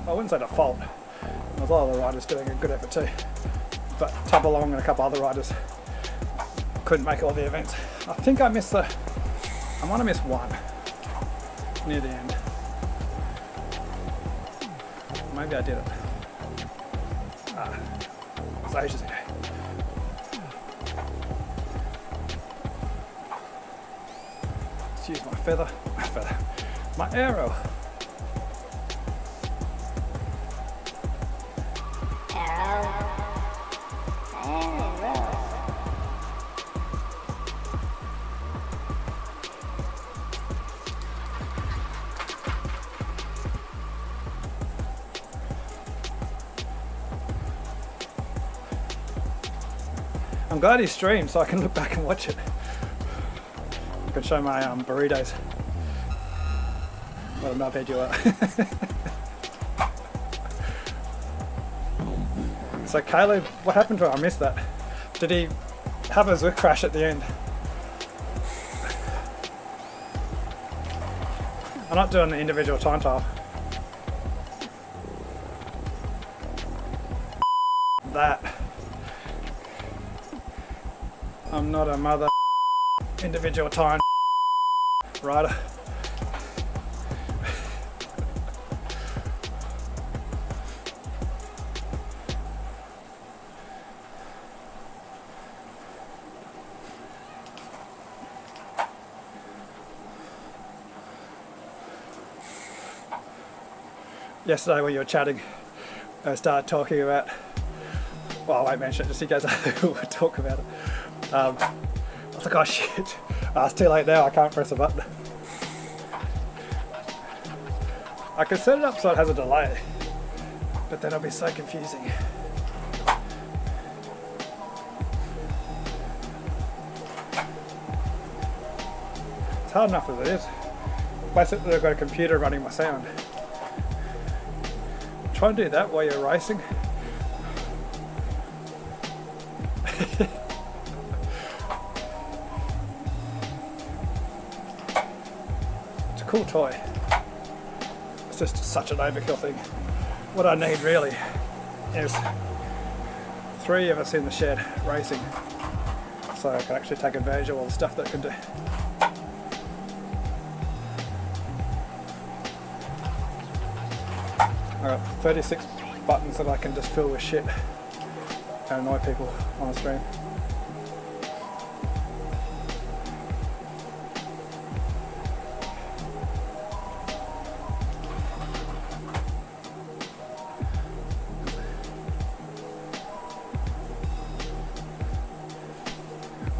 I wouldn't say default. There's a lot of the riders doing a good effort too. But Tabalong and a couple other riders couldn't make all the events. I think I missed I might have missed one near the end. Maybe I did it. It's ages ago. Let's use my feather, my arrow. I'm glad he streamed so I can look back and watch it. I can show my burritos. What a knobhead you are. So Caleb, what happened to him? I missed that. Did he have a Zwift crash at the end? I'm not doing the individual time trial. That. I'm not a mother individual time rider. Yesterday when you were chatting, I started talking about, well, I won't mention it just in case other people would talk about it. I was like, oh shit, it's too late now, I can't press a button. I can set it up so it has a delay, but then it'll be so confusing. It's hard enough as it is. Basically I've got a computer running my sound. Try and do that while you're racing. It's a cool toy. It's just such an overkill thing. What I need really is 3 of us in the shed racing, so I can actually take advantage of all the stuff that it can do. I've got 36 buttons that I can just fill with shit and annoy people on the stream.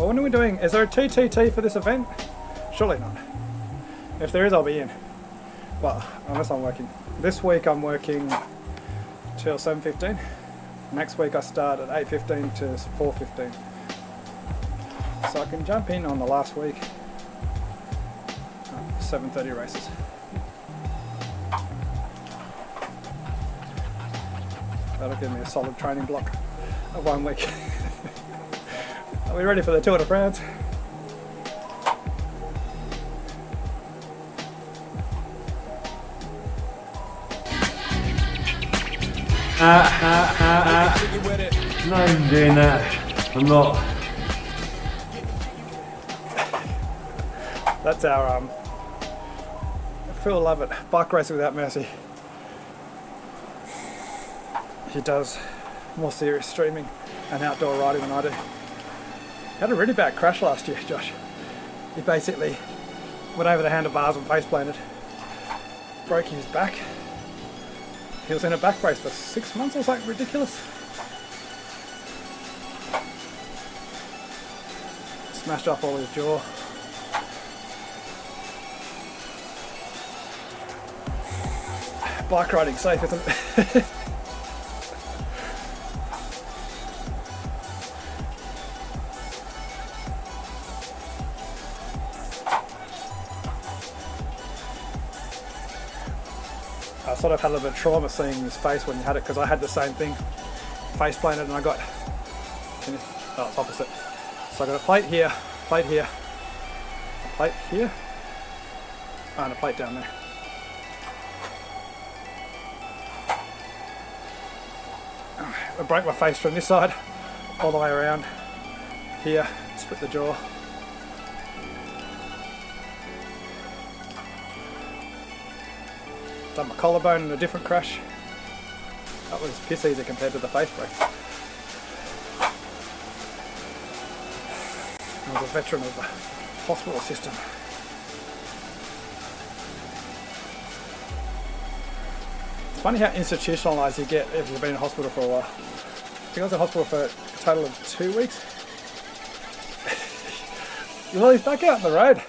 Well, when are we doing? Is there a TTT for this event? Surely not. If there is, I'll be in. Well, unless I'm working. This week I'm working till 7:15. Next week I start at 8:15 to 4:15. So I can jump in on the last week. 7:30 races. That'll give me a solid training block of 1 week. Are we ready for the Tour de France? No, I'm doing that. I'm not. That's our Phil Lovett, Bike Racing Without Mercy. He does more serious streaming and outdoor riding than I do. He had a really bad crash last year, Josh. He basically went over the handlebars and face planted, broke his back. He was in a back brace for 6 months or something ridiculous. Smashed up all his jaw. Bike riding safe, isn't it? I sort of had a little bit of trauma seeing his face when you had it, because I had the same thing, face planted, and I got, oh, it's opposite. So I got a plate here, a plate here, and a plate down there. I broke my face from this side all the way around here, split the jaw. Done my collarbone in a different crash. That was piss easy compared to the face break. I was a veteran of the hospital system. It's funny how institutionalised you get if you've been in hospital for a while. I think I was in hospital for a total of 2 weeks. Well, he's back out on the road.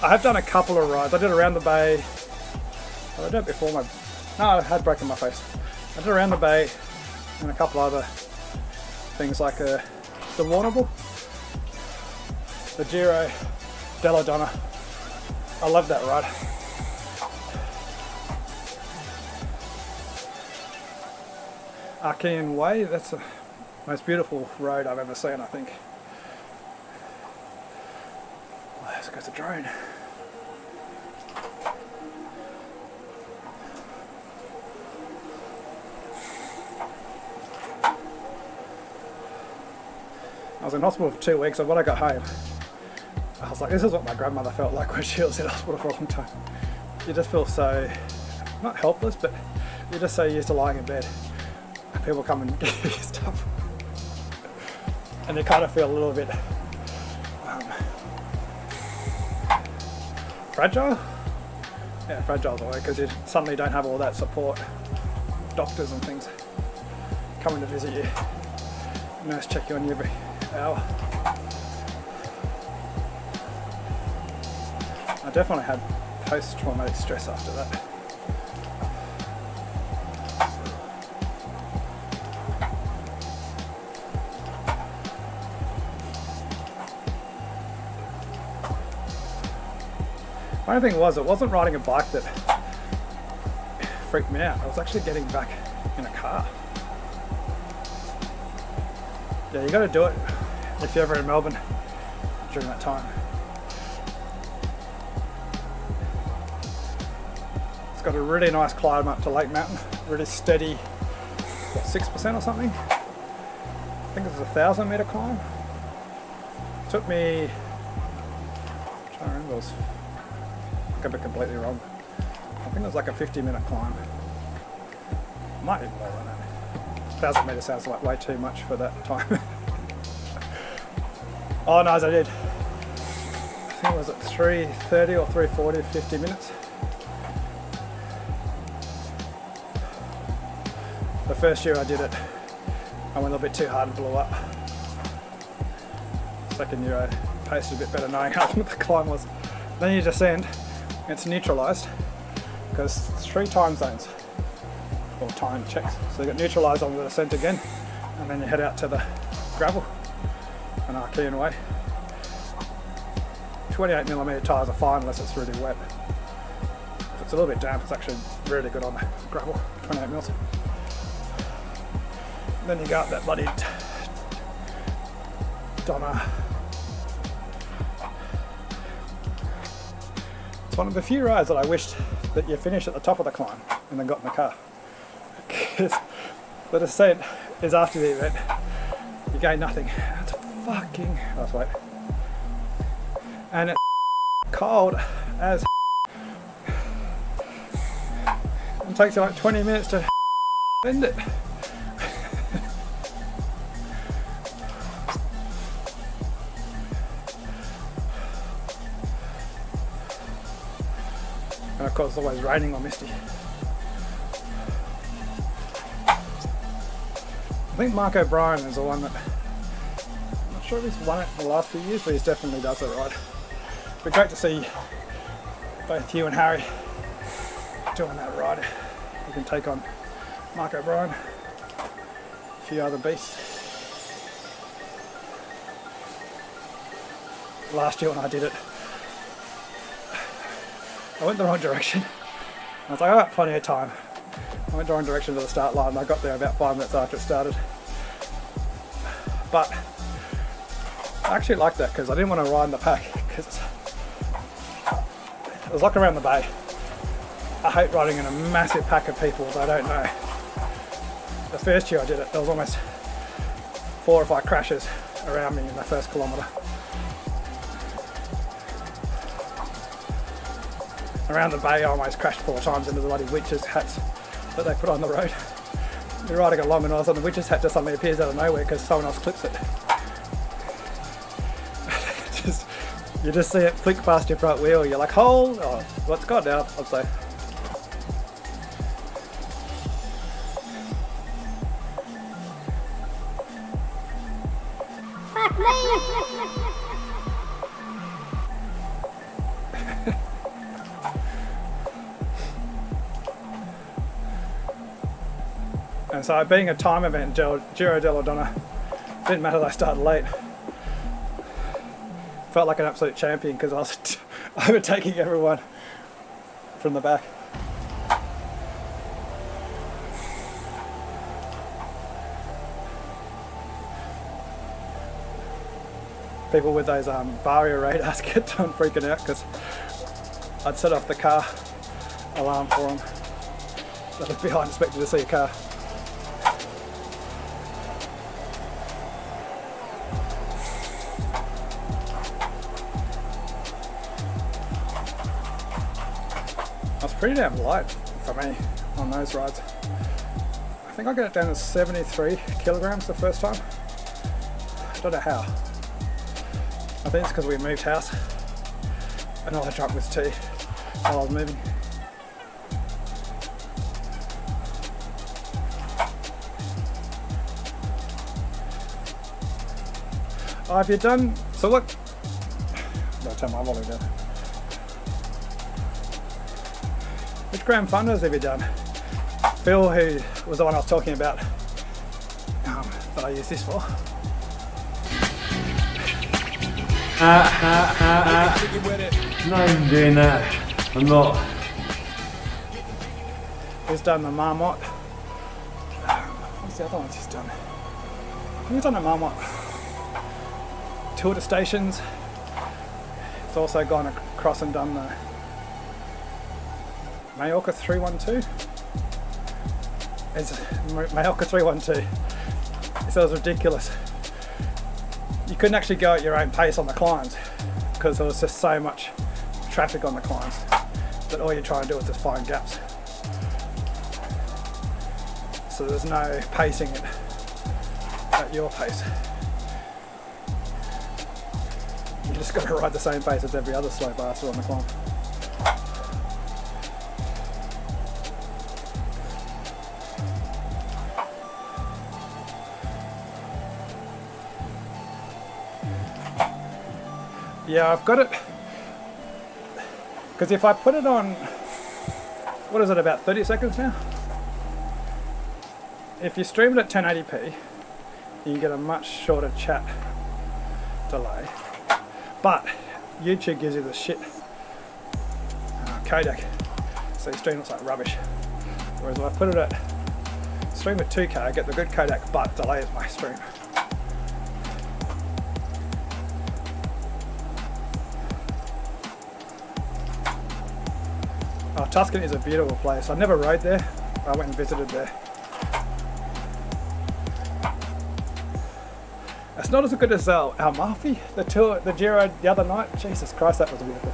I have done a couple of rides. I did around the bay. Well, I did it before my... No, I had broken my face. I did around the bay and a couple other things like the Warrnambool, the Giro della Donna. I love that ride. Archean Way, that's the most beautiful road I've ever seen, I think. Oh, there goes the drone. I was in hospital for 2 weeks, and when I got home, I was like, this is what my grandmother felt like when she was in hospital for a long time. You just feel so, not helpless, but you're just so used to lying in bed. And people come and give you stuff. And you kind of feel a little bit fragile. Yeah, fragile the way, because you suddenly don't have all that support. Doctors and things coming to visit you. Nurse check you on you every hour. I definitely had post-traumatic stress after that. My only thing was, it wasn't riding a bike that freaked me out. I was actually getting back in a car. Yeah, you got to do it if you're ever in Melbourne during that time. It's got a really nice climb up to Lake Mountain, really steady, what, 6% or something? I think it's a 1,000-metre climb. It took me, I'm trying to remember, I could be completely wrong. I think it was like a 50-minute climb. Might be more than that. 1,000 metres sounds like way too much for that time. Oh no, I did. I think it was at 3:30 or 3:40, 50 minutes. The first year I did it, I went a little bit too hard and blew up. second year I paced a bit better knowing how long the climb was. Then you descend, it's neutralised because it's 3 time zones or time checks. So you get neutralised on the descent again, and then you head out to the gravel and Archean way. 28mm tyres are fine unless it's really wet. If it's a little bit damp, it's actually really good on the gravel, 28mm. Then you go up that bloody Donna. It's one of the few rides that I wished that you finished at the top of the climb and then got in the car. Because the descent is after the event. You gain nothing. It's fucking... Let's wait. And it's cold as it takes you like 20 minutes to end it. And of course it's always raining or misty. I think Mark O'Brien is the one that, I'm not sure if he's won it in the last few years, but he definitely does it right. It'd be great to see both you and Harry doing that ride. You can take on Mark O'Brien, a few other beasts. Last year when I did it, I went the wrong direction. I was like, I got plenty of time. I went the wrong direction to the start line and I got there about 5 minutes after it started. But I actually liked that because I didn't want to ride in the pack because it was like around the bay. I hate riding in a massive pack of people that I don't know. The first year I did it, there was almost 4 or 5 crashes around me in the first kilometre. Around the bay I almost crashed 4 times into the bloody witches' hats that they put on the road. You're riding along and all of a sudden the witch's hat just suddenly appears out of nowhere because someone else clips it. You just see it flick past your front wheel, you're like, hold, oh, well it's gone now, I'd say. Fuck me! And so being a time event, Giro della Donna, didn't matter that I started late. Felt like an absolute champion because I was overtaking everyone from the back. People with those Varia radars get done freaking out because I'd set off the car alarm for them. They look behind expecting to see a car. Pretty damn light for me on those rides. I think I got it down to 73 kilograms the first time. I don't know how. I think it's because we moved house and all I drank was tea while I was moving. Oh, have you done, so look, I'll turn my volume down. Which Grand Funders have you done? Phil, who was the one I was talking about, that I use this for. No, I'm doing that. I'm not. He's done the Marmot. What's the other ones he's done? He's done the Marmot Tour de Stations. He's also gone across and done the Mallorca 312. It's Mallorca 312. So it was ridiculous. You couldn't actually go at your own pace on the climbs because there was just so much traffic on the climbs that all you're trying to do is just find gaps. So there's no pacing it at your pace. You just got to ride the same pace as every other slow bastard on the climb. Yeah, I've got it. Because if I put it on, what is it, about 30 seconds now? If you stream it at 1080p, you can get a much shorter chat delay. But YouTube gives you the shit codec, so your stream looks like rubbish. Whereas if I put it at stream at 2K, I get the good codec, but delays my stream. Oh, Tuscany is a beautiful place. I never rode there. I went and visited there. It's not as good as Amalfi, the Giro the other night. Jesus Christ, that was beautiful.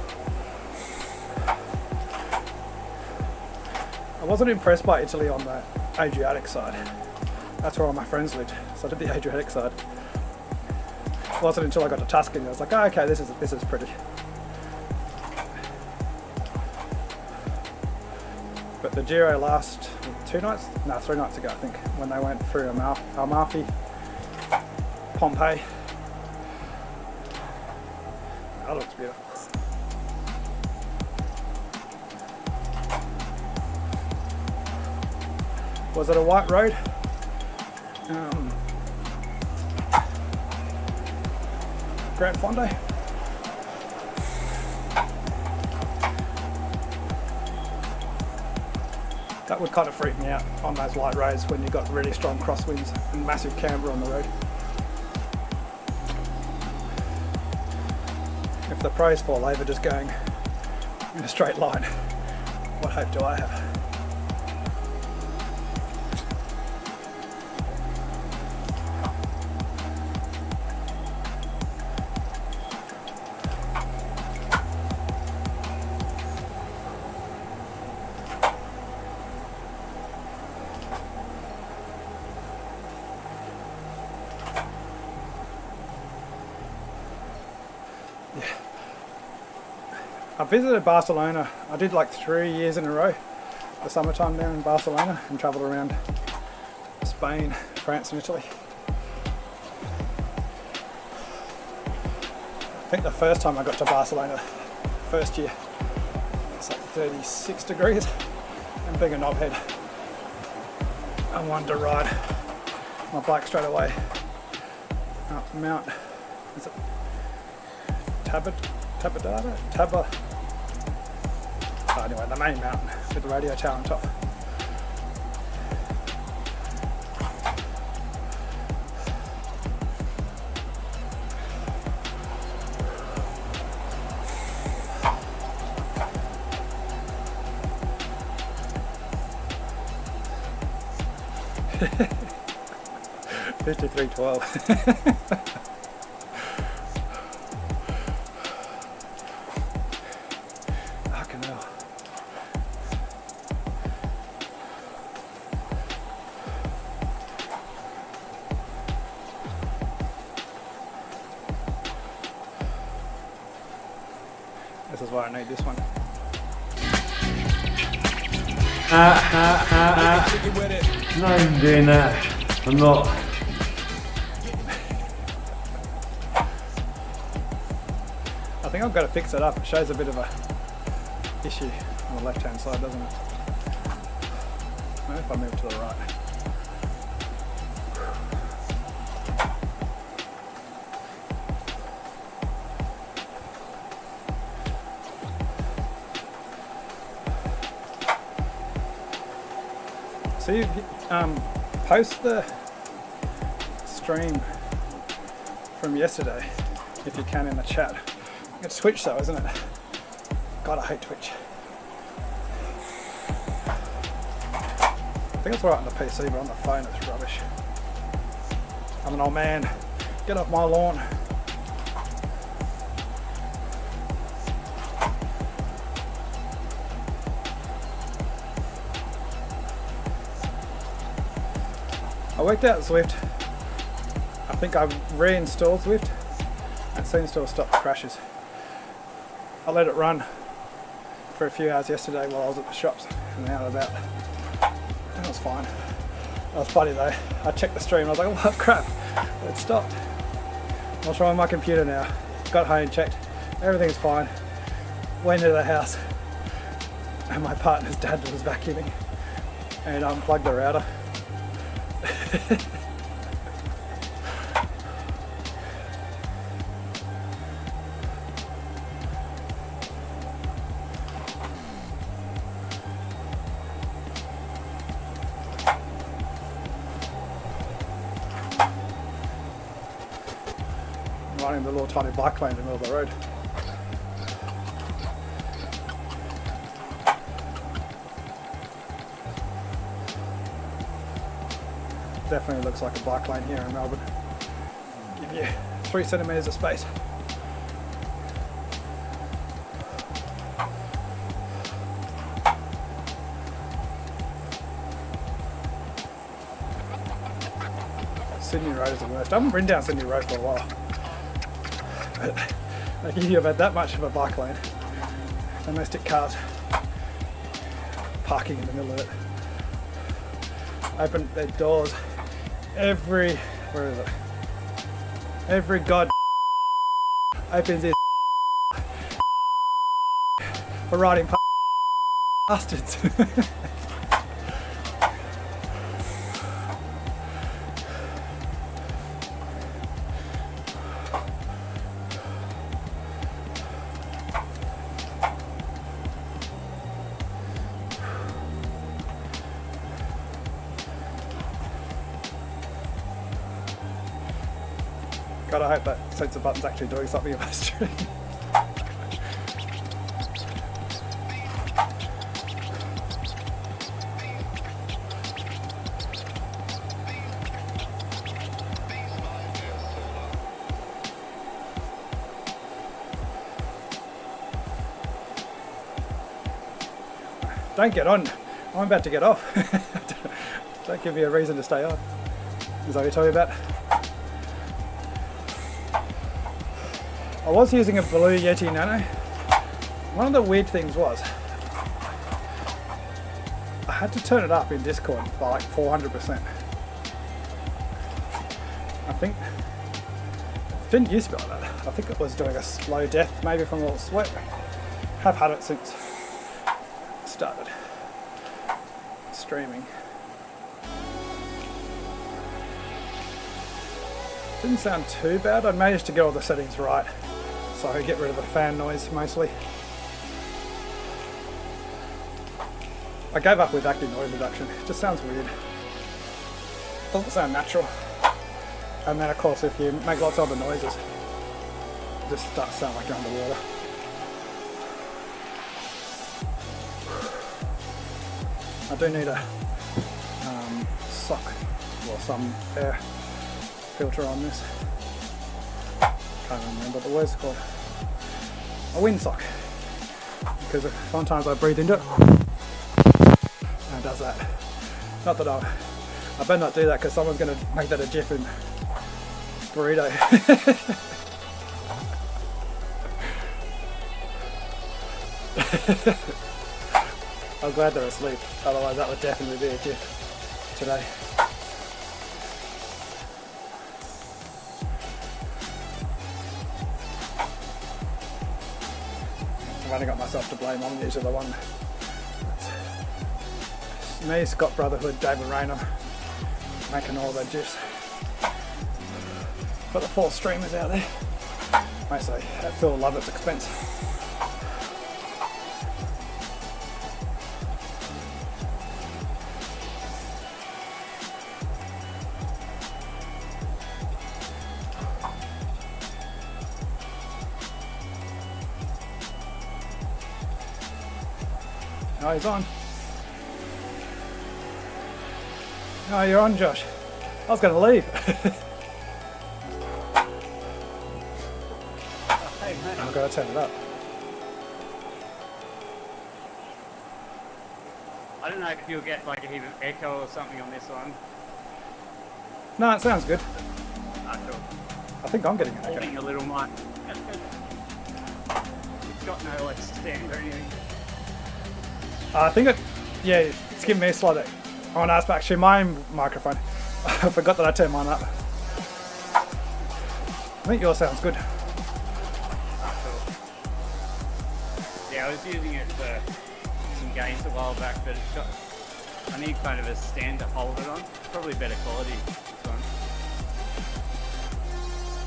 I wasn't impressed by Italy on the Adriatic side. That's where all my friends lived, so I did the Adriatic side. It wasn't until I got to Tuscany I was like, oh, okay, this is pretty. But the Giro last 3 nights ago, I think, when they went through Amalfi, Pompeii. That looks beautiful. Was it a white road? Grand Fondo? That would kind of freak me out on those light roads when you've got really strong crosswinds and massive camber on the road. If the pros fall over just going in a straight line, what hope do I have? I visited Barcelona. I did like 3 years in a row, the summertime down in Barcelona, and travelled around Spain, France and Italy. I think the first time I got to Barcelona, first year, it's like 36 degrees, and being a knobhead, I wanted to ride my bike straight away up Mount, is it Tabba. Oh, anyway, the main mountain with the radio tower on top. $53.12. This is why I need this one. No, I'm doing that. I'm not. I think I've got to fix it up. It shows a bit of a issue on the left hand side, doesn't it? Maybe if I move to the right. So you post the stream from yesterday, if you can, in the chat. It's Twitch though, isn't it? God, I hate Twitch. I think it's alright on the PC, but on the phone it's rubbish. I'm an old man. Get off my lawn. I worked out Zwift. I think I reinstalled Zwift. It seems to have stopped the crashes. I let it run for a few hours yesterday while I was at the shops and out and about. And it was fine. That was funny though. I checked the stream and I was like, oh crap, it stopped. I'll try on my computer now. Got home, checked, Everything's fine. Went into the house and my partner's dad was vacuuming and unplugged the router. Running the little tiny bike lane in the middle of the road. Definitely looks like a bike lane here in Melbourne. Give you 3 centimetres of space. Sydney Road is the worst. I haven't been down Sydney Road for a while. But I give you about that much of a bike lane. Domestic cars parking in the middle of it. Open their doors every god opens his for riding bastards. God, I hope that sensor button's actually doing something in my stream. Don't get on. I'm about to get off. Don't give me a reason to stay on. Is that what you're talking about? I was using a Blue Yeti Nano. One of the weird things was I had to turn it up in Discord by like 400%. I think it didn't used to be like that. I think it was doing a slow death, maybe from a little sweat. Have had it since it started streaming. Didn't sound too bad. I managed to get all the settings right. So I get rid of the fan noise mostly. I gave up with active noise reduction. It just sounds weird. Doesn't sound natural. And then of course if you make lots of other noises, it just starts to sound like you're underwater. I do need a sock or some air filter on this. Can't remember what the word's called. A windsock. Because sometimes I breathe into it and it does that. Not that I better not do that because someone's going to make that a GIF in burrito. I'm glad they're asleep, otherwise that would definitely be a GIF today. I've only got myself to blame. I'm usually the one. It's me, Scott Brotherhood, David Rayner, making all the GIFs. Got the 4 streamers out there. Mostly at Phil Lovett's expense. Oh, he's on. Oh, you're on, Josh. I was going to leave. I've got to turn it up. I don't know if you'll get like a heap of echo or something on this one. No, it sounds good. Ah, cool. I think I'm getting an echo. Holding a little mic. That's good. It's got no like stand or anything. I think yeah, it's giving me a slight. I want to ask actually my microphone. I forgot that I turned mine up. I think yours sounds good. Ah, cool. Yeah, I was using it for some games a while back, but it's got. I need kind of a stand to hold it on. Probably better quality. This one.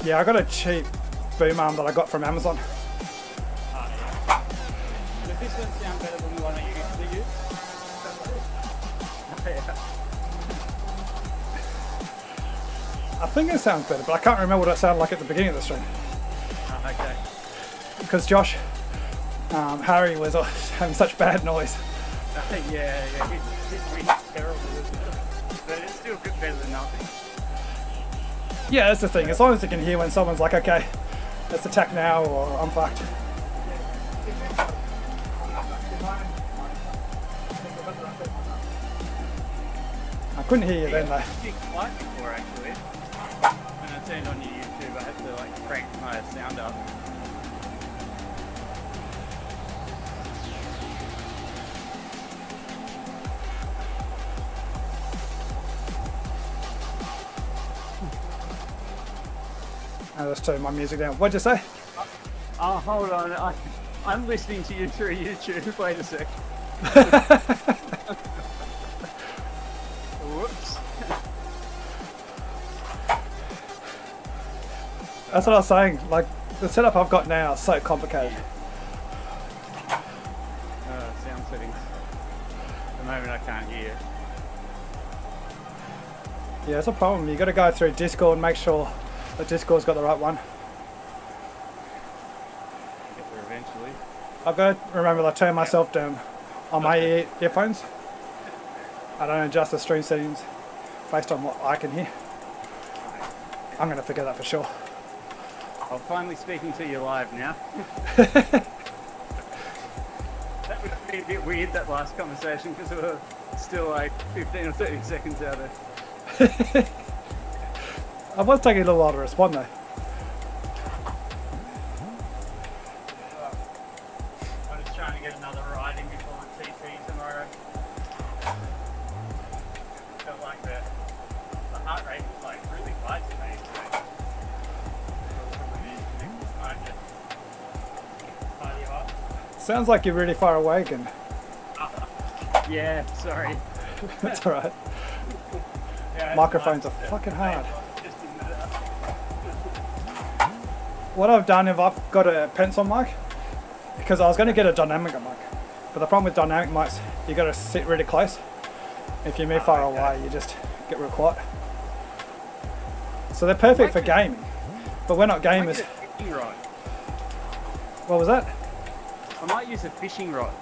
Yeah, I got a cheap boom arm that I got from Amazon. Oh yeah. Does this one sound better than the one I usually use? Yeah. I think it sounds better, but I can't remember what it sounded like at the beginning of the stream. Oh, okay. Because Josh, Harry was having such bad noise. Yeah, it's really terrible, isn't it? But it's still good, better than nothing. Yeah, that's the thing. As long as you can hear when someone's like, okay, let's attack now or I'm fucked. I couldn't hear you then though. Big light before actually. When I turned on your YouTube, I had to like crank my sound up. I'll just turn my music down. What'd you say? Oh, hold on. I'm listening to you through YouTube. Wait a sec. Whoops. That's what I was saying. Like, the setup I've got now is so complicated. Sound settings. At the moment I can't hear. Yeah, it's a problem. You got to go through Discord and make sure that Discord's got the right one. Get there eventually. I've got to remember to turn myself down on my earphones. I don't adjust the stream settings based on what I can hear. I'm going to figure that for sure. I'm finally speaking to you live now. That would be a bit weird, that last conversation, because we were still like 15 or 30 seconds out of. I was taking a little while to respond though. I'm just trying to get another ride in before the TP tomorrow. Felt like the heart rate was like really high today. Sounds like you're really far away again. Yeah, sorry. That's alright. Yeah, Microphones are fucking hard. What I've done is I've got a pencil mic because I was going to get a dynamic mic, but the problem with dynamic mics, you got to sit really close. If you move far away, you just get real quiet. So they're perfect for gaming, but we're not gamers. Fishing rod. What was that? I might use a fishing rod.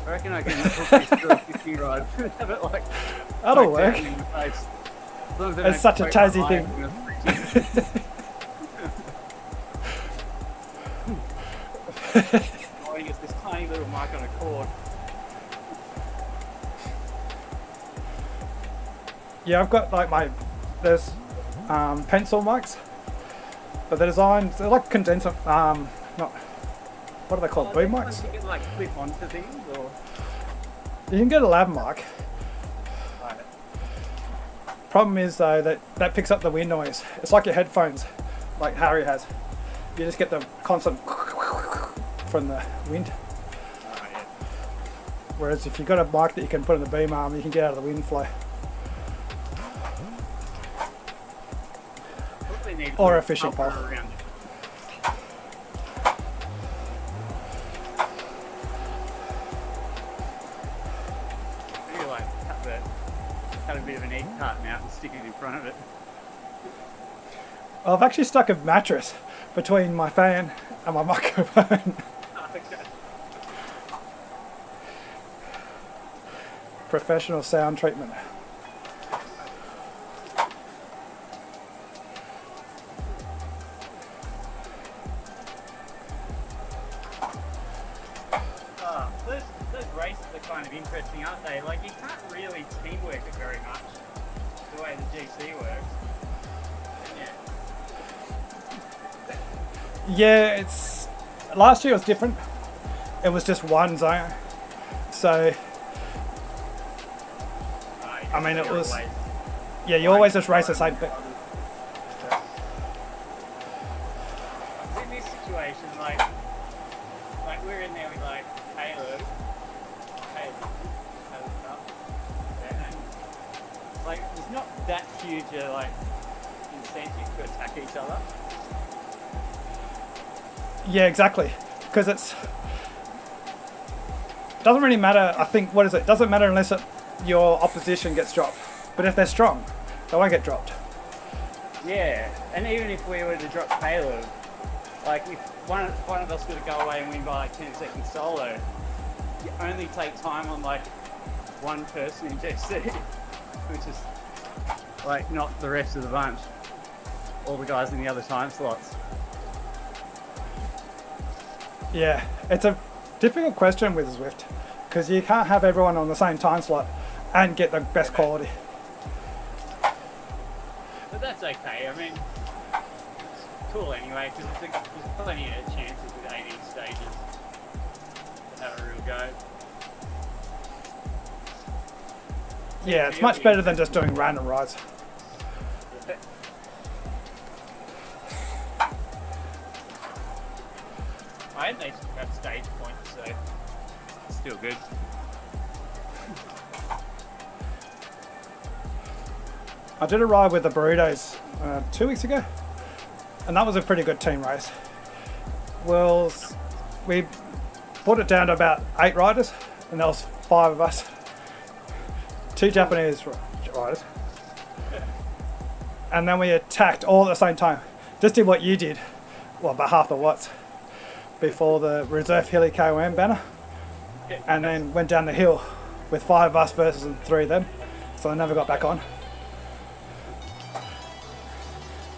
I reckon I can hook this through a fishing rod. Have it like. That'll work. In the face. As long as I It's don't such a poke Tassie my eye thing. in the freezing. Annoying is this tiny little mic on a cord. Yeah, I've got like there's pencil mics, but they're designed, they're like condenser, not, what are they called, boom mics? You can like clip onto things or. You can get a lav mic. Right. Problem is though that picks up the wind noise. It's like your headphones, like Harry has. You just get the constant from the wind. Whereas if you've got a mic that you can put in the beam arm, you can get out of the wind flow. Or a fishing pole. Maybe like cut a bit of an egg carton out and stick it in front of it. I've actually stuck a mattress between my fan and my microphone. Professional sound treatment. Those races are kind of interesting, aren't they? Like, you can't really teamwork it very much, the way the GC works. Yeah, it's last year was different. It was just one zone, so I mean it was. Yeah, you always just race the same bit. In this situation, like like we're in there with like Caleb stuff, and like there's not that huge a like incentive to attack each other. Yeah, exactly. Because doesn't really matter. I think what is it? Doesn't matter unless your opposition gets dropped. But if they're strong, they won't get dropped. Yeah, and even if we were to drop Caleb, like if one of us were to go away and win by like 10 seconds solo, you only take time on like one person in GC, which is like not the rest of the bunch, all the guys in the other time slots. Yeah, it's a difficult question with Zwift because you can't have everyone on the same time slot and get the best quality. But that's okay. I mean, it's cool anyway because there's plenty of chances with 18 stages to have a real go. Yeah, it's much better than just doing random rides. I had these at stage points, so it's still good. I did a ride with the Burritos 2 weeks ago, and that was a pretty good team race. Well, we put it down to about 8 riders, and there was 5 of us. 2 Japanese riders. And then we attacked all at the same time. Just did what you did, well, about half the watts, before the reserve hilly KOM banner. And then went down the hill with 5 of us versus 3 of them. So I never got back on.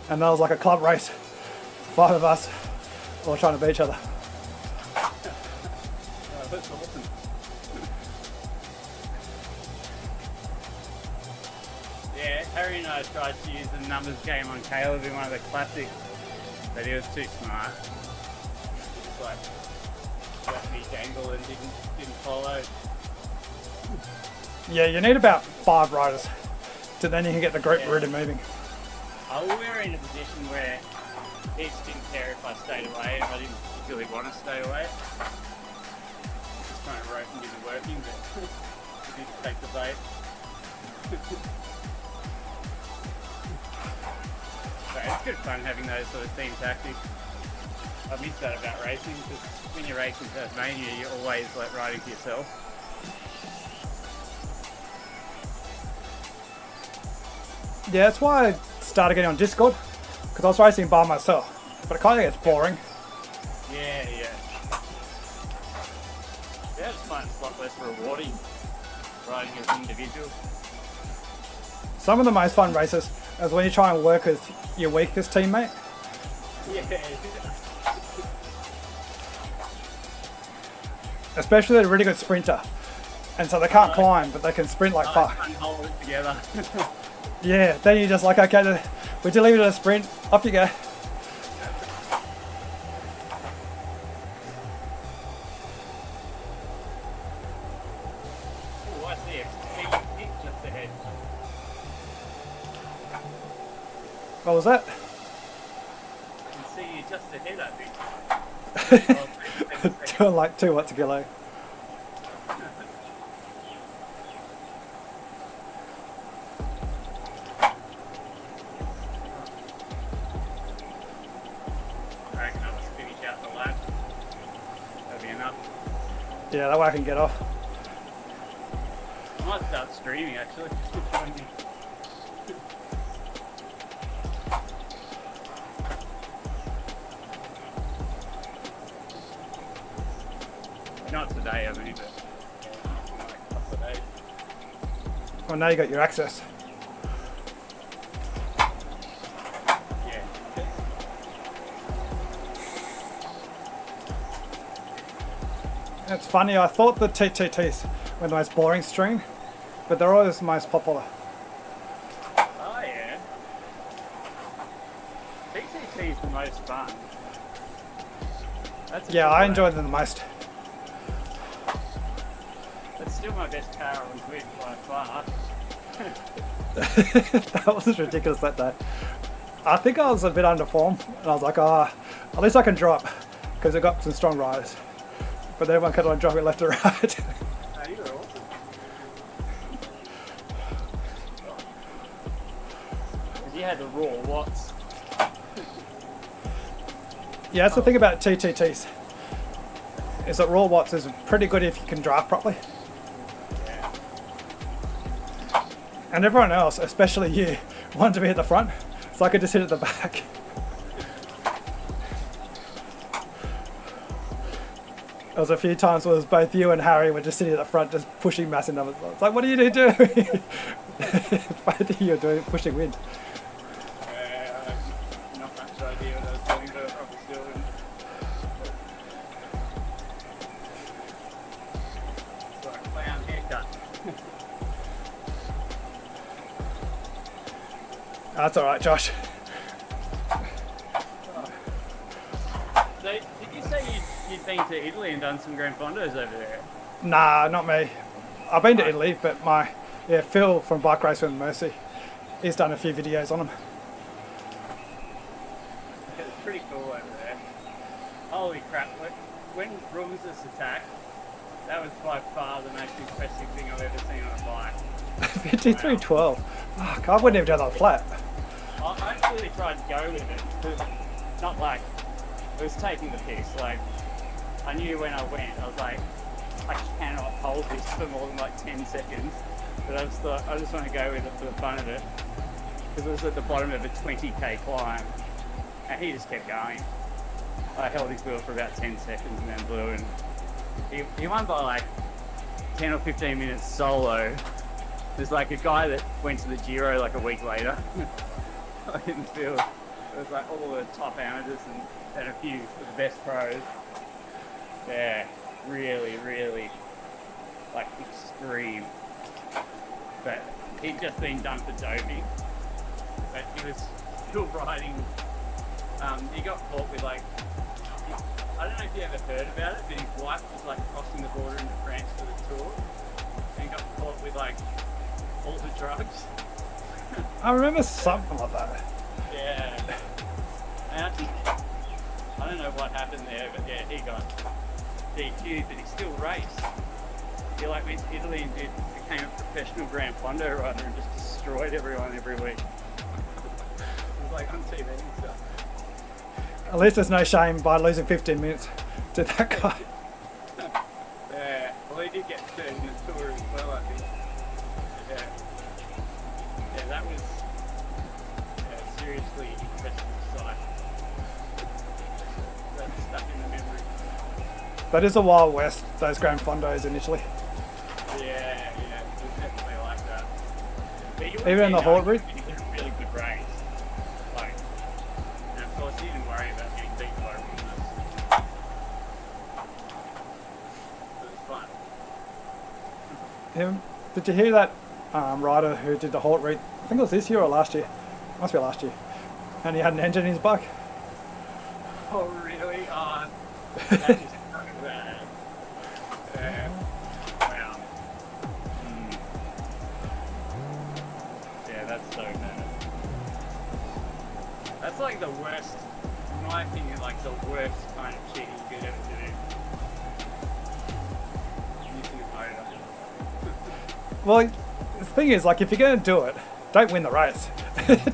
And that was like a club race. 5 of us all trying to beat each other. Oh, that's awesome. Yeah, Harry and I tried to use the numbers game on Caleb in one of the classics, but he was too smart. Just like got me dangle and didn't follow. Yeah, you need about 5 riders, so then you can get the group really moving. We were in a position where each didn't care if I stayed away, and I didn't really want to stay away. Just kind of rope and didn't working, but we didn't take the bait. So it's good fun having those sort of team tactics. I miss that about racing, because when you're racing Tasmania, you're always like riding for yourself. Yeah, that's why I started getting on Discord, because I was racing by myself, but it kind of gets boring. Yeah. Yeah, it's fun. It's a lot less rewarding riding as an individual. Some of the most fun races is when you try and work with your weakest teammate. Yeah. Especially a really good sprinter. And so they can't climb, but they can sprint like fuck. And hold it together. Yeah, then you're just like, okay, would you leave it at a sprint? Off you go. Oh, I see it. It's just ahead. What was that? I can see you just ahead, I think. Doing like 2 watts a kilo. I reckon I'll just finish out the lap. That'll be enough. Yeah, that way I can get off. I might start streaming actually. Not today, I mean, but in like a couple of days. Well, now you got your access. Yeah. It's funny, I thought the TTTs were the most boring stream, but they're always the most popular. Oh yeah. PCT is the most fun. That's a Yeah, good I one. enjoyed them the most. That's still my best car on Twitch by far. That was ridiculous that day. I think I was a bit under form, and I was like, at least I can drop, because I got some strong riders. but then everyone kept on dropping left and right. No, you were awesome. Because you had the raw watts. Yeah, that's the thing about TTTs. Is that raw watts is pretty good if you can drive properly. Yeah. And everyone else, especially you, wanted to be at the front, so I could just sit at the back. There was a few times where it was both you and Harry were just sitting at the front, just pushing massive numbers. It's like, what are you doing? Both of you are doing pushing wind. Yeah, I have not much idea what I was doing, but I was doing. It's like a clown haircut. That's all right, Josh. So, did you say you'd been to Italy and done some Grand Fondos over there? Nah, not me. I've been to Italy, but Phil from Bike Race with Mercy, he's done a few videos on them. It's pretty cool over there. Holy crap, when Rumses attacked, that was by far the most impressive thing I've ever seen on a bike. 5312. Fuck, I wouldn't even do that on flat. I actually tried to go with it. Not like, it was taking the piss. Like, I knew when I went, I was like, I cannot hold this for more than like 10 seconds. But I just thought, I just want to go with it for the fun of it. Because it was at the bottom of a 20k climb. And he just kept going. I held his wheel for about 10 seconds and then blew, and he won by like 10 or 15 minutes solo. There's like a guy that went to the Giro like a week later. I didn't feel it was like all the top amateurs and a few of the best pros. Yeah, really, really like extreme. But he'd just been done for doping. But he was still riding. He got caught with like, I don't know if you ever heard about it, but his wife was like crossing the border into France for the tour, and got caught with like all the drugs. I remember something like that. Yeah. And I think, I don't know what happened there, but yeah, he got DQ'd, but he still raced. He like went to Italy and became a professional Grand Fondo rider and just destroyed everyone every week. It was like on TV and stuff. At least there's no shame by losing 15 minutes to that guy. Yeah, well he did get third in the tour as well, I think. Yeah. Yeah, that was seriously impressive sight. That's stuck in the memory. That is a Wild West, those Grand Fondos in Italy. Yeah, it was definitely like that. But you Even in the Hort route? He did a really good race. Like, and of course he didn't worry about getting beat by runners. It was fun. Did you hear that rider who did the Hort route? I think it was this year or last year. Must be last year. And he had an engine in his bike. Oh really? Oh, that is so bad. Yeah. Wow. Yeah, that's so bad. That's like the worst, in my opinion, like the worst kind of cheating you could ever do. Using a motor. Well, the thing is, like, if you're going to do it, don't win the race.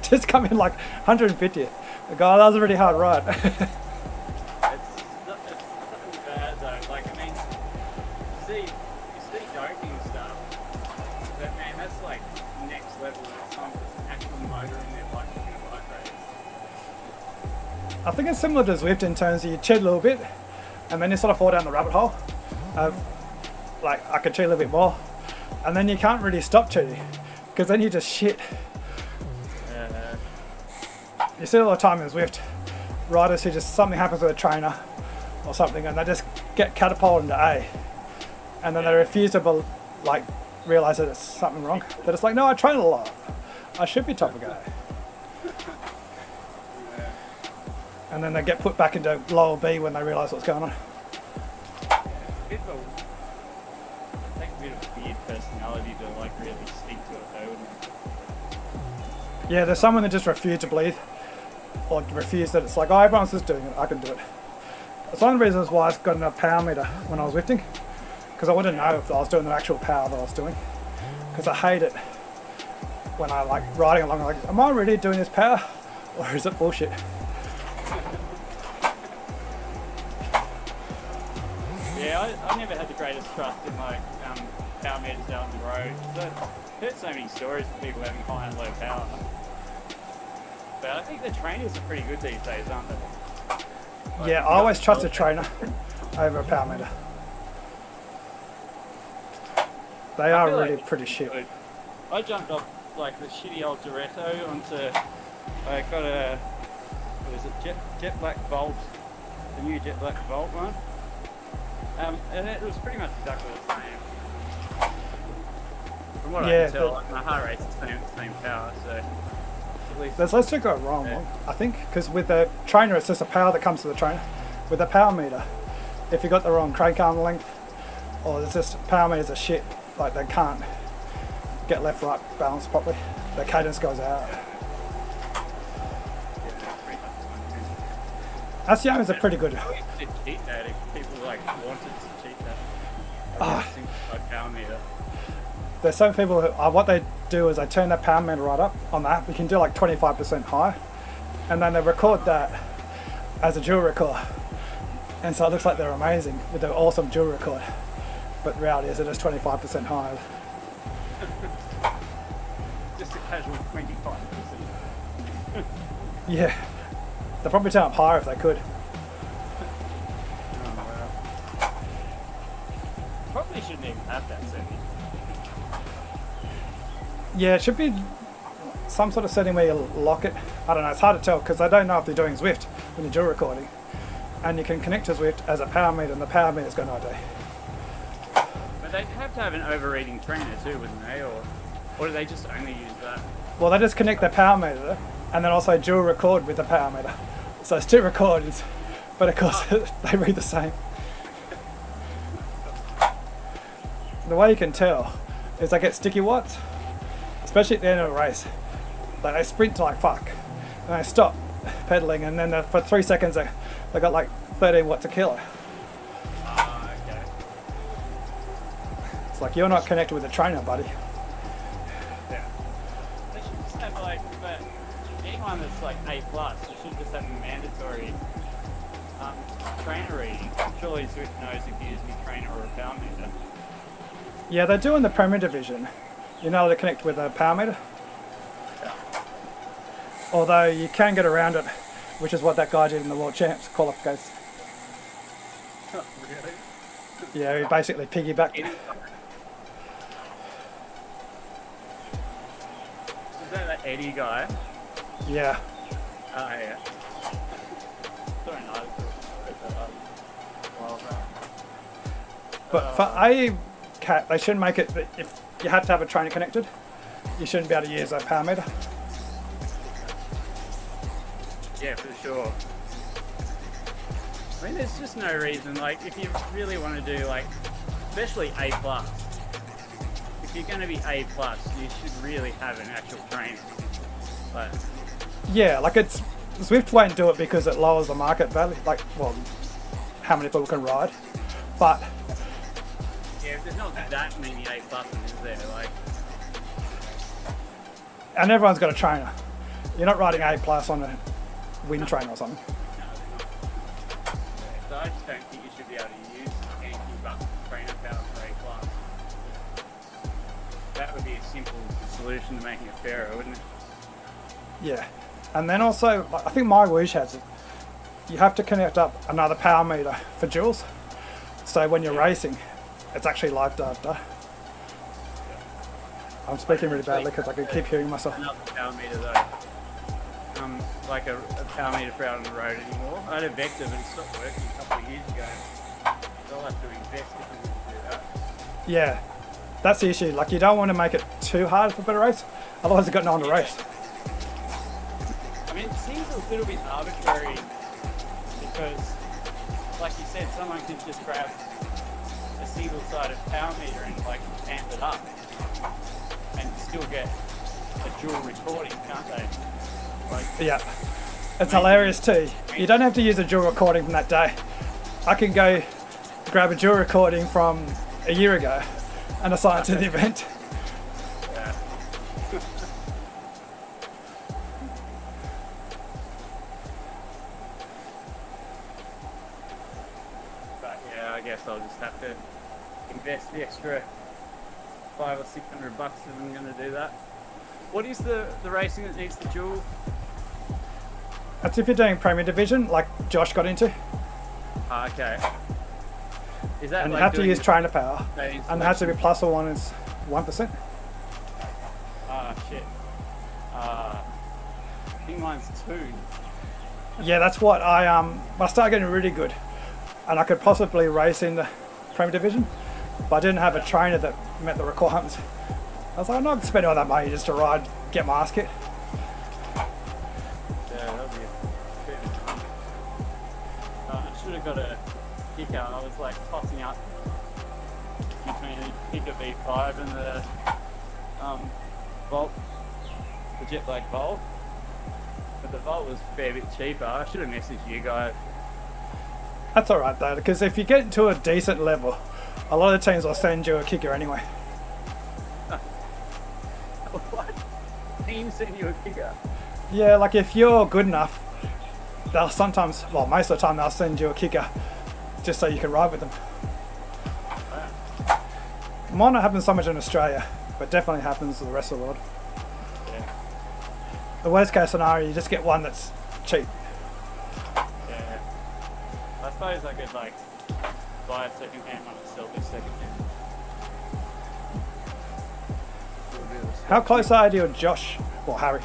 Just come in like 150th. God, that was a really hard ride. It's nothing bad though. Like, I mean, you see doping and stuff, but man, that's like next level. It's time to put an actual motor in their bike in a bike race. I think it's similar to Zwift in terms of you cheat a little bit, and then you sort of fall down the rabbit hole of, like, I could cheat a little bit more, and then you can't really stop cheating, because then you just shit. You see it all the time in Zwift, riders who just, something happens with a trainer or something, and they just get catapulted into A, and then they refuse to realise that it's something wrong. They're just like, no, I train a lot. I should be top of A. And then they get put back into lower B when they realise what's going on. Take a bit of weird personality to like really stick to it though, wouldn't it? Yeah, there's someone that just refuse to believe, or refuse that it's like, oh, everyone's just doing it, I can do it. It's one of the reasons why I got a power meter when I was lifting, because I wanted to know if I was doing the actual power that I was doing. Because I hate it when I like riding along, I'm like, am I really doing this power, or is it bullshit? Yeah, I never had the greatest trust in like power meters down the road. So I've heard so many stories of people having high and low power. But I think the trainers are pretty good these days, aren't they? Like, Yeah, I always trust a trainer over a power meter. They are feel like really pretty shit. I jumped off like the shitty old Duretto onto, I got a, what is it, Jet Black Volt, the new Jet Black Volt one. And it was pretty much exactly the same. From what I can tell, like, my heart rate's the same power, so at least... There's less to go wrong, I think, because with the trainer it's just a power that comes to the trainer. With the power meter, if you got the wrong crank arm length, or there's just power meters are shit, like they can't get left right balanced properly. The cadence goes out. SCMs are pretty good. I used to cheat that if people like wanted to cheat that. Like power meter. There's some people who, what they do is they turn their power meter right up on the app. You can do like 25% higher, and then they record that as a dual record. And so it looks like they're amazing with their awesome dual record. But the reality is it is 25% higher. Just a casual 25%. Yeah. They'll probably turn up higher if they could. Oh, wow. Probably shouldn't even have that setting. Yeah, it should be some sort of setting where you lock it. I don't know, it's hard to tell because I don't know if they're doing Zwift when you're dual recording. And you can connect to Zwift as a power meter and the power meter's got no idea. But they'd have to have an overreading trainer too, wouldn't they? Or do they just only use that? Well, they just connect their power meter and then also dual record with the power meter. So it's two recordings, but of course they read the same. The way you can tell is they get sticky watts, especially at the end of a race. Like they sprint to like fuck, and they stop pedaling, and then for 3 seconds they got like 13 watts a kilo. Okay. It's like you're not connected with the trainer, buddy. Yeah. They should just have like, but anyone that's like A+, they should just have a mandatory trainer reading. Surely Zwift knows if you use a trainer or a power meter. Yeah, they do in the Premier Division. You're not able to connect with a power meter. Yeah. Although you can get around it, which is what that guy did in the World Champs qualifications. Really? Yeah, he basically piggybacked. Is that Eddie guy? Yeah. Oh, yeah. Sorry, no, But for a cat, they shouldn't make it that if you had to have a trainer connected, you shouldn't be able to use a power meter. Yeah, for sure. I mean, there's just no reason, like, if you really want to do, like, especially A+, if you're going to be A+, you should really have an actual trainer. But, Yeah, like it's Zwift won't do it because it lowers the market value, like, well, how many people can ride. But yeah, if there's not that many A+, is there, like, and everyone's got a trainer. You're not riding A+ on a wind trainer or something. so I just don't think you should be able to use anything but trainer power for A+. That would be a simple solution to making it fairer, wouldn't it? Yeah, and then also, I think my Woosh has it. You have to connect up another power meter for duals. So when you're racing, it's actually live data. I'm speaking really badly because I can keep hearing myself. Not the power meter though. Like a power meter for out on the road anymore. I had a Vector, but it stopped working a couple of years ago. So I'll have to invest if we want to do that. Yeah, that's the issue. Like you don't want to make it too hard for a better race, otherwise you've got no one to race. I mean, it seems a little bit arbitrary because, like you said, someone can just grab a single-sided power meter and like amp it up and still get a dual recording, can't they? Like, Yeah, it's hilarious too. You don't have to use a dual recording from that day. I can go grab a dual recording from a year ago and assign it to the event. Yeah. But yeah, I guess I'll just have to invest the extra $500 or $600 if I'm going to do that. What is the racing that needs the dual? That's if you're doing Premier Division, like Josh got into, Ah, okay. Is that and you like have to doing use the trainer power, main and it has to be selection? plus or minus 1%. Ah, shit. I think mine's 2. Yeah, that's what I started getting really good, and I could possibly race in the Premier Division, but I didn't have a trainer that met the requirements. I was like, I'm not spending all that money just to ride, get my ass kicked. Yeah, that'll be a bit of fun. I should have got a kicker. I was like tossing up between the kicker V5 and the Volt, the Jet Black Volt. But the Volt was a fair bit cheaper. I should have messaged you guys. That's all right though, because if you get to a decent level, a lot of the teams will send you a kicker anyway. What? Team send you a kicker? Yeah, like if you're good enough, they'll sometimes, well, most of the time they'll send you a kicker just so you can ride with them. Might not happen so much in Australia, but definitely happens to the rest of the world. Yeah. The worst case scenario, you just get one that's cheap. Yeah. I suppose I could like buy a second hand one and sell this second hand. How close are you to Josh or Harry?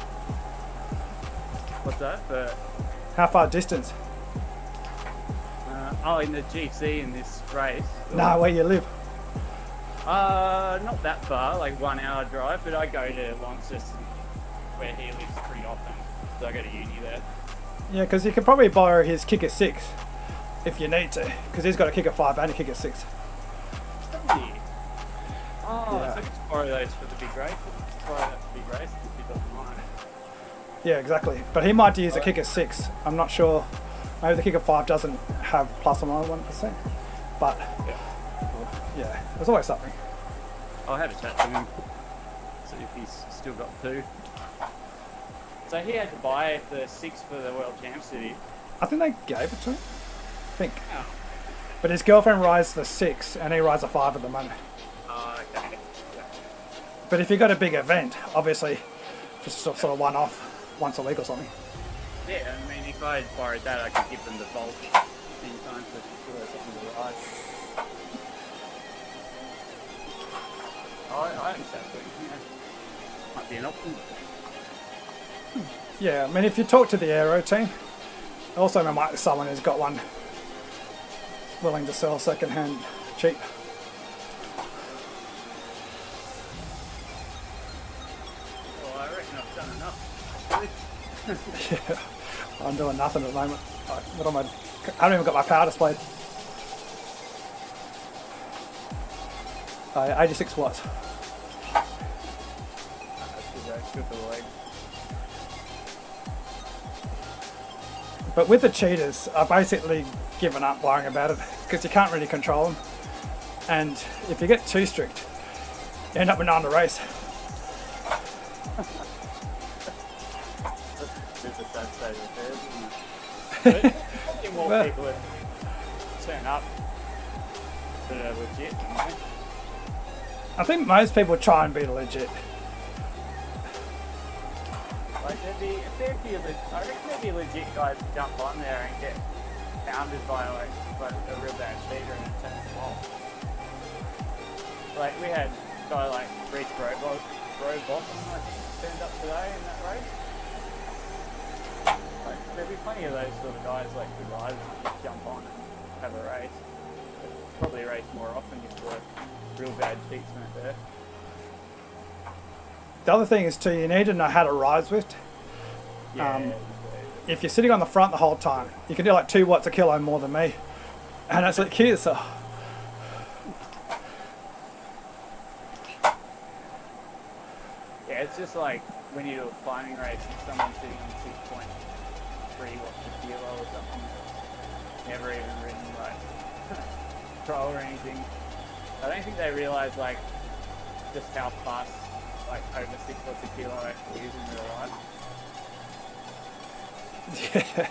What's that? How far distance? In the GC in this race. Nah, where you live. Not that far, like 1 hour drive, but I go to Launceston where he lives pretty often. So I go to uni there. Yeah, because you could probably borrow his kicker 6 if you need to, because he's got a kicker 5 and a kicker 6. Yeah. Oh, Yeah. so I just borrow those for the big race. Borrow that for the big race if he doesn't mind. Yeah, exactly. But he might use a kicker 6. I'm not sure. Maybe the kicker 5 doesn't have plus or minus 1%. But yeah, there's always something. I'll have a chat to him, see if he's still got 2. So he had to buy the 6 for the World Champs, did he? I think they gave it to him. I think. Oh. But his girlfriend rides the 6 and he rides a 5 at the moment. Oh, okay. Yeah. But if you got a big event, obviously, just sort of one off once a week or something. Yeah, I mean, if I borrowed that, I could give them the Volt anytime so she still has something to ride. I understand what you mean. Might be an option. Yeah, I mean, if you talk to the aero team, also there might be someone who's got one willing to sell second hand cheap. Well, I reckon I've done enough. Yeah, I'm doing nothing at the moment. I haven't even got my power displayed. 86 watts. That's good for the leg. But with the cheaters, I've basically given up worrying about it because you can't really control them. And if you get too strict, you end up with no one to race. It's a sad state of affairs, isn't it? But I think more Well, people that turn up that are legit, you know? I think most people try and be legit. Like there'd be a fair few, I reckon there'd be legit guys to jump on there and get pounded by like a real bad cheater and turn them off. Like we had a guy like Reese Robot, I think, turned up today in that race. Like there'd be plenty of those sort of guys like good riders that just jump on and have a race. But probably race more often if the real bad cheats weren't there. The other thing is too, you need to know how to ride Zwift. Yeah. If you're sitting on the front the whole time, you can do like 2 watts a kilo more than me. And it's like, kids, so Yeah, it's just like when you do a climbing race and someone's sitting on 6.3 watts a kilo or something. never even ridden like pro or anything. I don't think they realise like just how fast like over 6 watts a kilo actually is in real life. Yeah,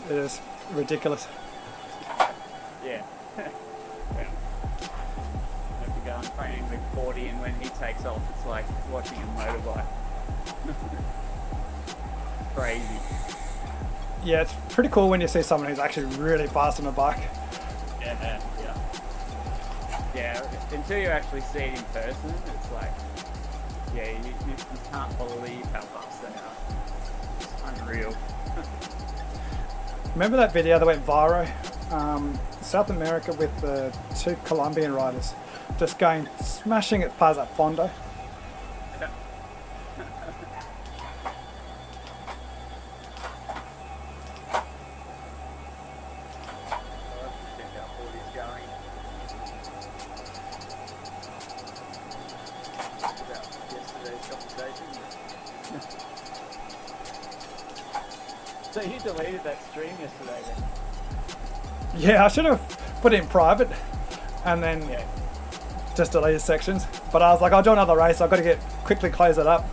it is ridiculous. Yeah. Yeah. Have to go and training with 40, and when he takes off, it's like watching a motorbike. Crazy. Yeah, it's pretty cool when you see someone who's actually really fast on a bike. Yeah. Yeah, until you actually see it in person, it's like, yeah, you can't believe how fast they are. It's unreal. Remember that video that went viral? South America with the 2 Colombian riders just going smashing at Plaza Fondo. So you deleted that stream yesterday then? Yeah, I should have put it in private and then Yeah. just deleted sections. But I was like, I'll do another race. I've got to quickly close it up.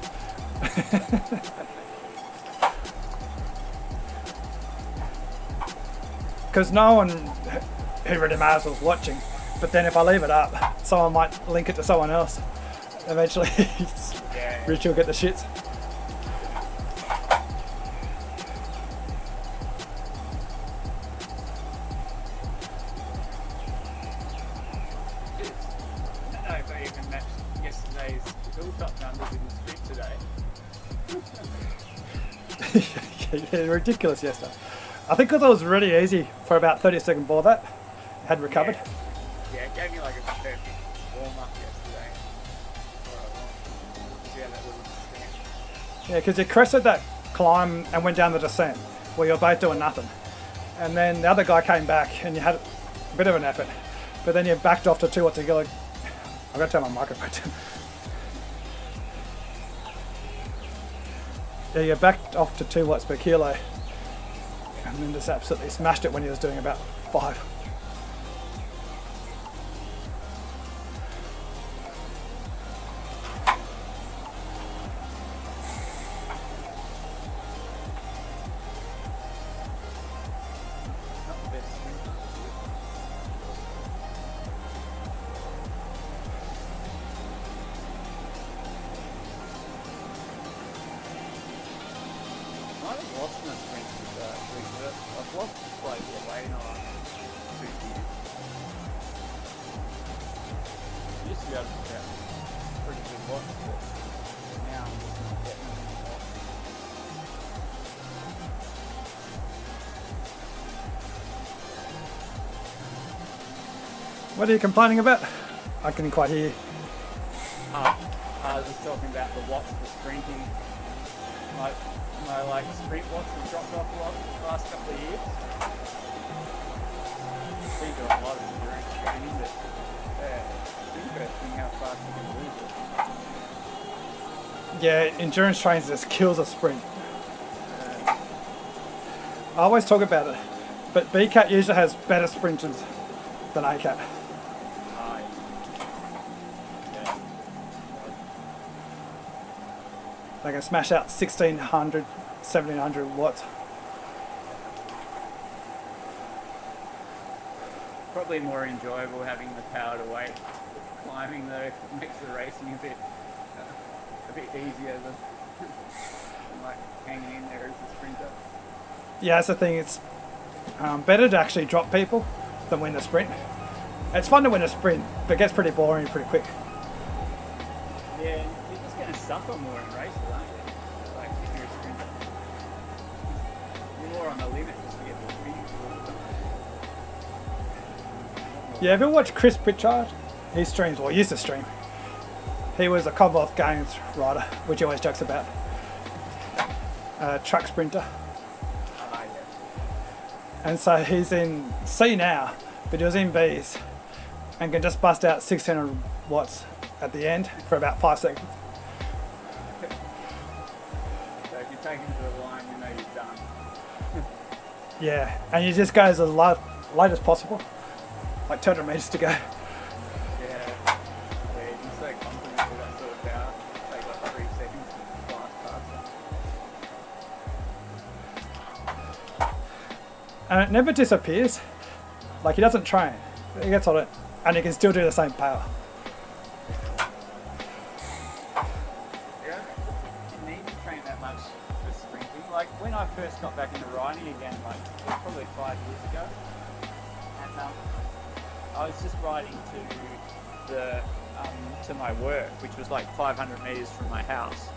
Because no one who really matters was watching. But then if I leave it up, someone might link it to someone else. Eventually, Yeah. Rich will get the shits. I don't know if I even matched yesterday's hilltop numbers in the sprint today. Yeah, ridiculous yesterday. I think because it was really easy for about 30 seconds before that, had recovered. Yeah, it gave me like a perfect warm up yesterday. Yeah, that little descent. Yeah, because you crested that climb and went down the descent where you're both doing nothing. And then the other guy came back and you had a bit of an effort. But then you backed off to 2 watts a kilo. I've got to turn my microphone down. Yeah, you backed off to 2 watts per kilo. And then just absolutely smashed it when he was doing about 5. Not the best sprint. I have lost my sprint with I've lost like the weight in the last 2 years. Used to be able to get pretty good watts, but now I'm just not getting them anymore. What are you complaining about? I couldn't quite hear you. I was just talking about the watts for sprinting. My sprint watts have dropped off a lot the last couple of years. I think a lot of endurance training, but it's interesting how fast you can lose it. Yeah, endurance training just kills a sprint. I always talk about it, but BCAT usually has better sprinters than ACAT. Yeah. They can smash out 1600, 1700 watts. Probably more enjoyable having the power to weight. Climbing though makes the racing a bit easier than like hanging in there as a sprinter. Yeah, that's the thing. It's better to actually drop people than win a sprint. It's fun to win a sprint, but it gets pretty boring pretty quick. Yeah, you're just going to suffer more in races, aren't you? Like if you're a sprinter. You're more on the limit just to get the wins all the time. Yeah, have you ever watched Chris Pritchard? He streams, well, he used to stream. He was a Commonwealth Games rider, which he always jokes about. Truck sprinter. Ah, yeah. And so he's in C now, but he was in Bs and can just bust out 600 watts at the end for about 5 seconds. So if you take him to the line, you know you're done. Yeah, and you just go as light as possible, like 200 meters to go. Yeah. Yeah, you're so confident with that sort of power. Take like 3 seconds to fly past it. And it never disappears. Like he doesn't train. He gets on it, and he can still do the same power. Yeah, you need to train that much for sprinting. Like when I first got back into riding again, like probably 5 years ago, and I was just riding to my work, which was like 500 meters from my house.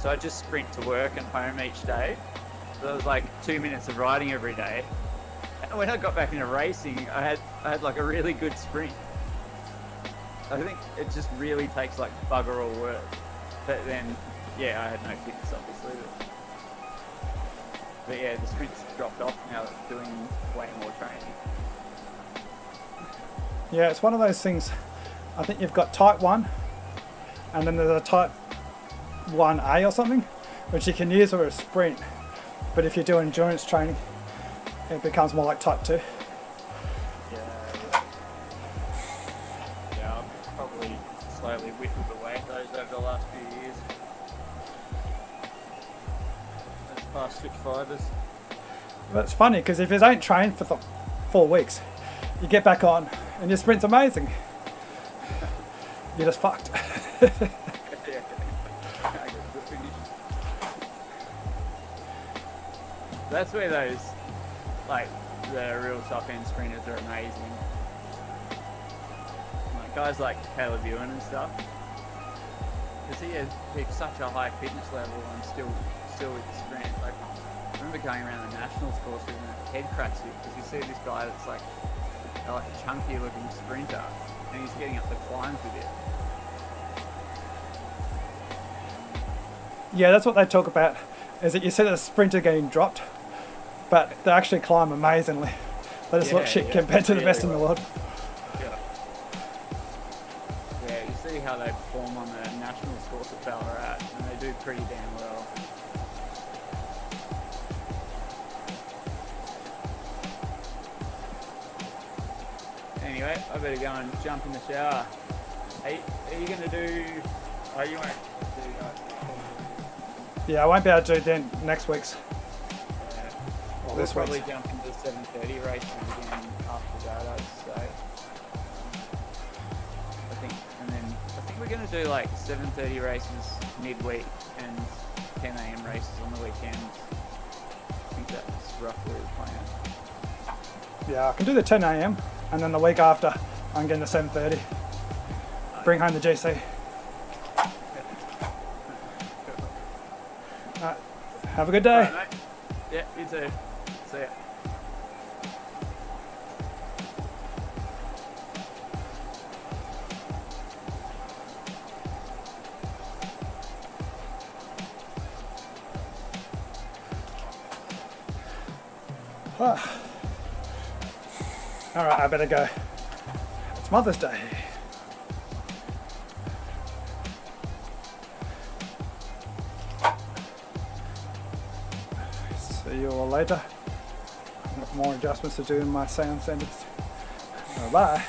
So I just sprint to work and home each day. So it was like 2 minutes of riding every day. And when I got back into racing, I had like a really good sprint. I think it just really takes like bugger all work. But then, yeah, I had no fitness obviously. But yeah, the sprint's dropped off now that I'm doing way more training. Yeah, it's one of those things. I think you've got type 1, and then there's a type 1A or something, which you can use for a sprint. But if you do endurance training, it becomes more like type 2. Yeah, I've probably slowly whittled away at those over the last few years. Those fast switch fibers. But it's funny because if you don't train for the 4 weeks, you get back on and your sprint's amazing. You're just fucked. That's where those, like, the real top end sprinters are amazing. Like guys like Caleb Ewan and stuff. Because he has such a high fitness level and still with the sprint. Like, I remember going around the nationals course with a head cracks you because you see this guy that's like a chunky looking sprinter and he's getting up the climbs with it. Yeah, that's what they talk about, is that you see the sprinter getting dropped, but they actually climb amazingly. They just look shit compared to the best in the world. Yeah. Yeah, you see how they perform on the nationals course at Ballarat and they do pretty damn well. Anyway, I better go and jump in the shower. Are you going to do... Oh, you won't do... Yeah, I won't be able to do then next week's. We'll this probably week's. jump into 7:30 races again after that, I'd say. I think we're going to do like 7:30 races midweek and 10 AM races on the weekend. I think that's roughly the plan. Yeah, I can do the 10 AM and then the week after I'm getting the 7:30. Bring home the GC. Have a good day. All right, mate. Yeah, you too. See ya. Alright, I better go. It's Mother's Day. See you all later. I've got more adjustments to do in my sound settings. Bye bye.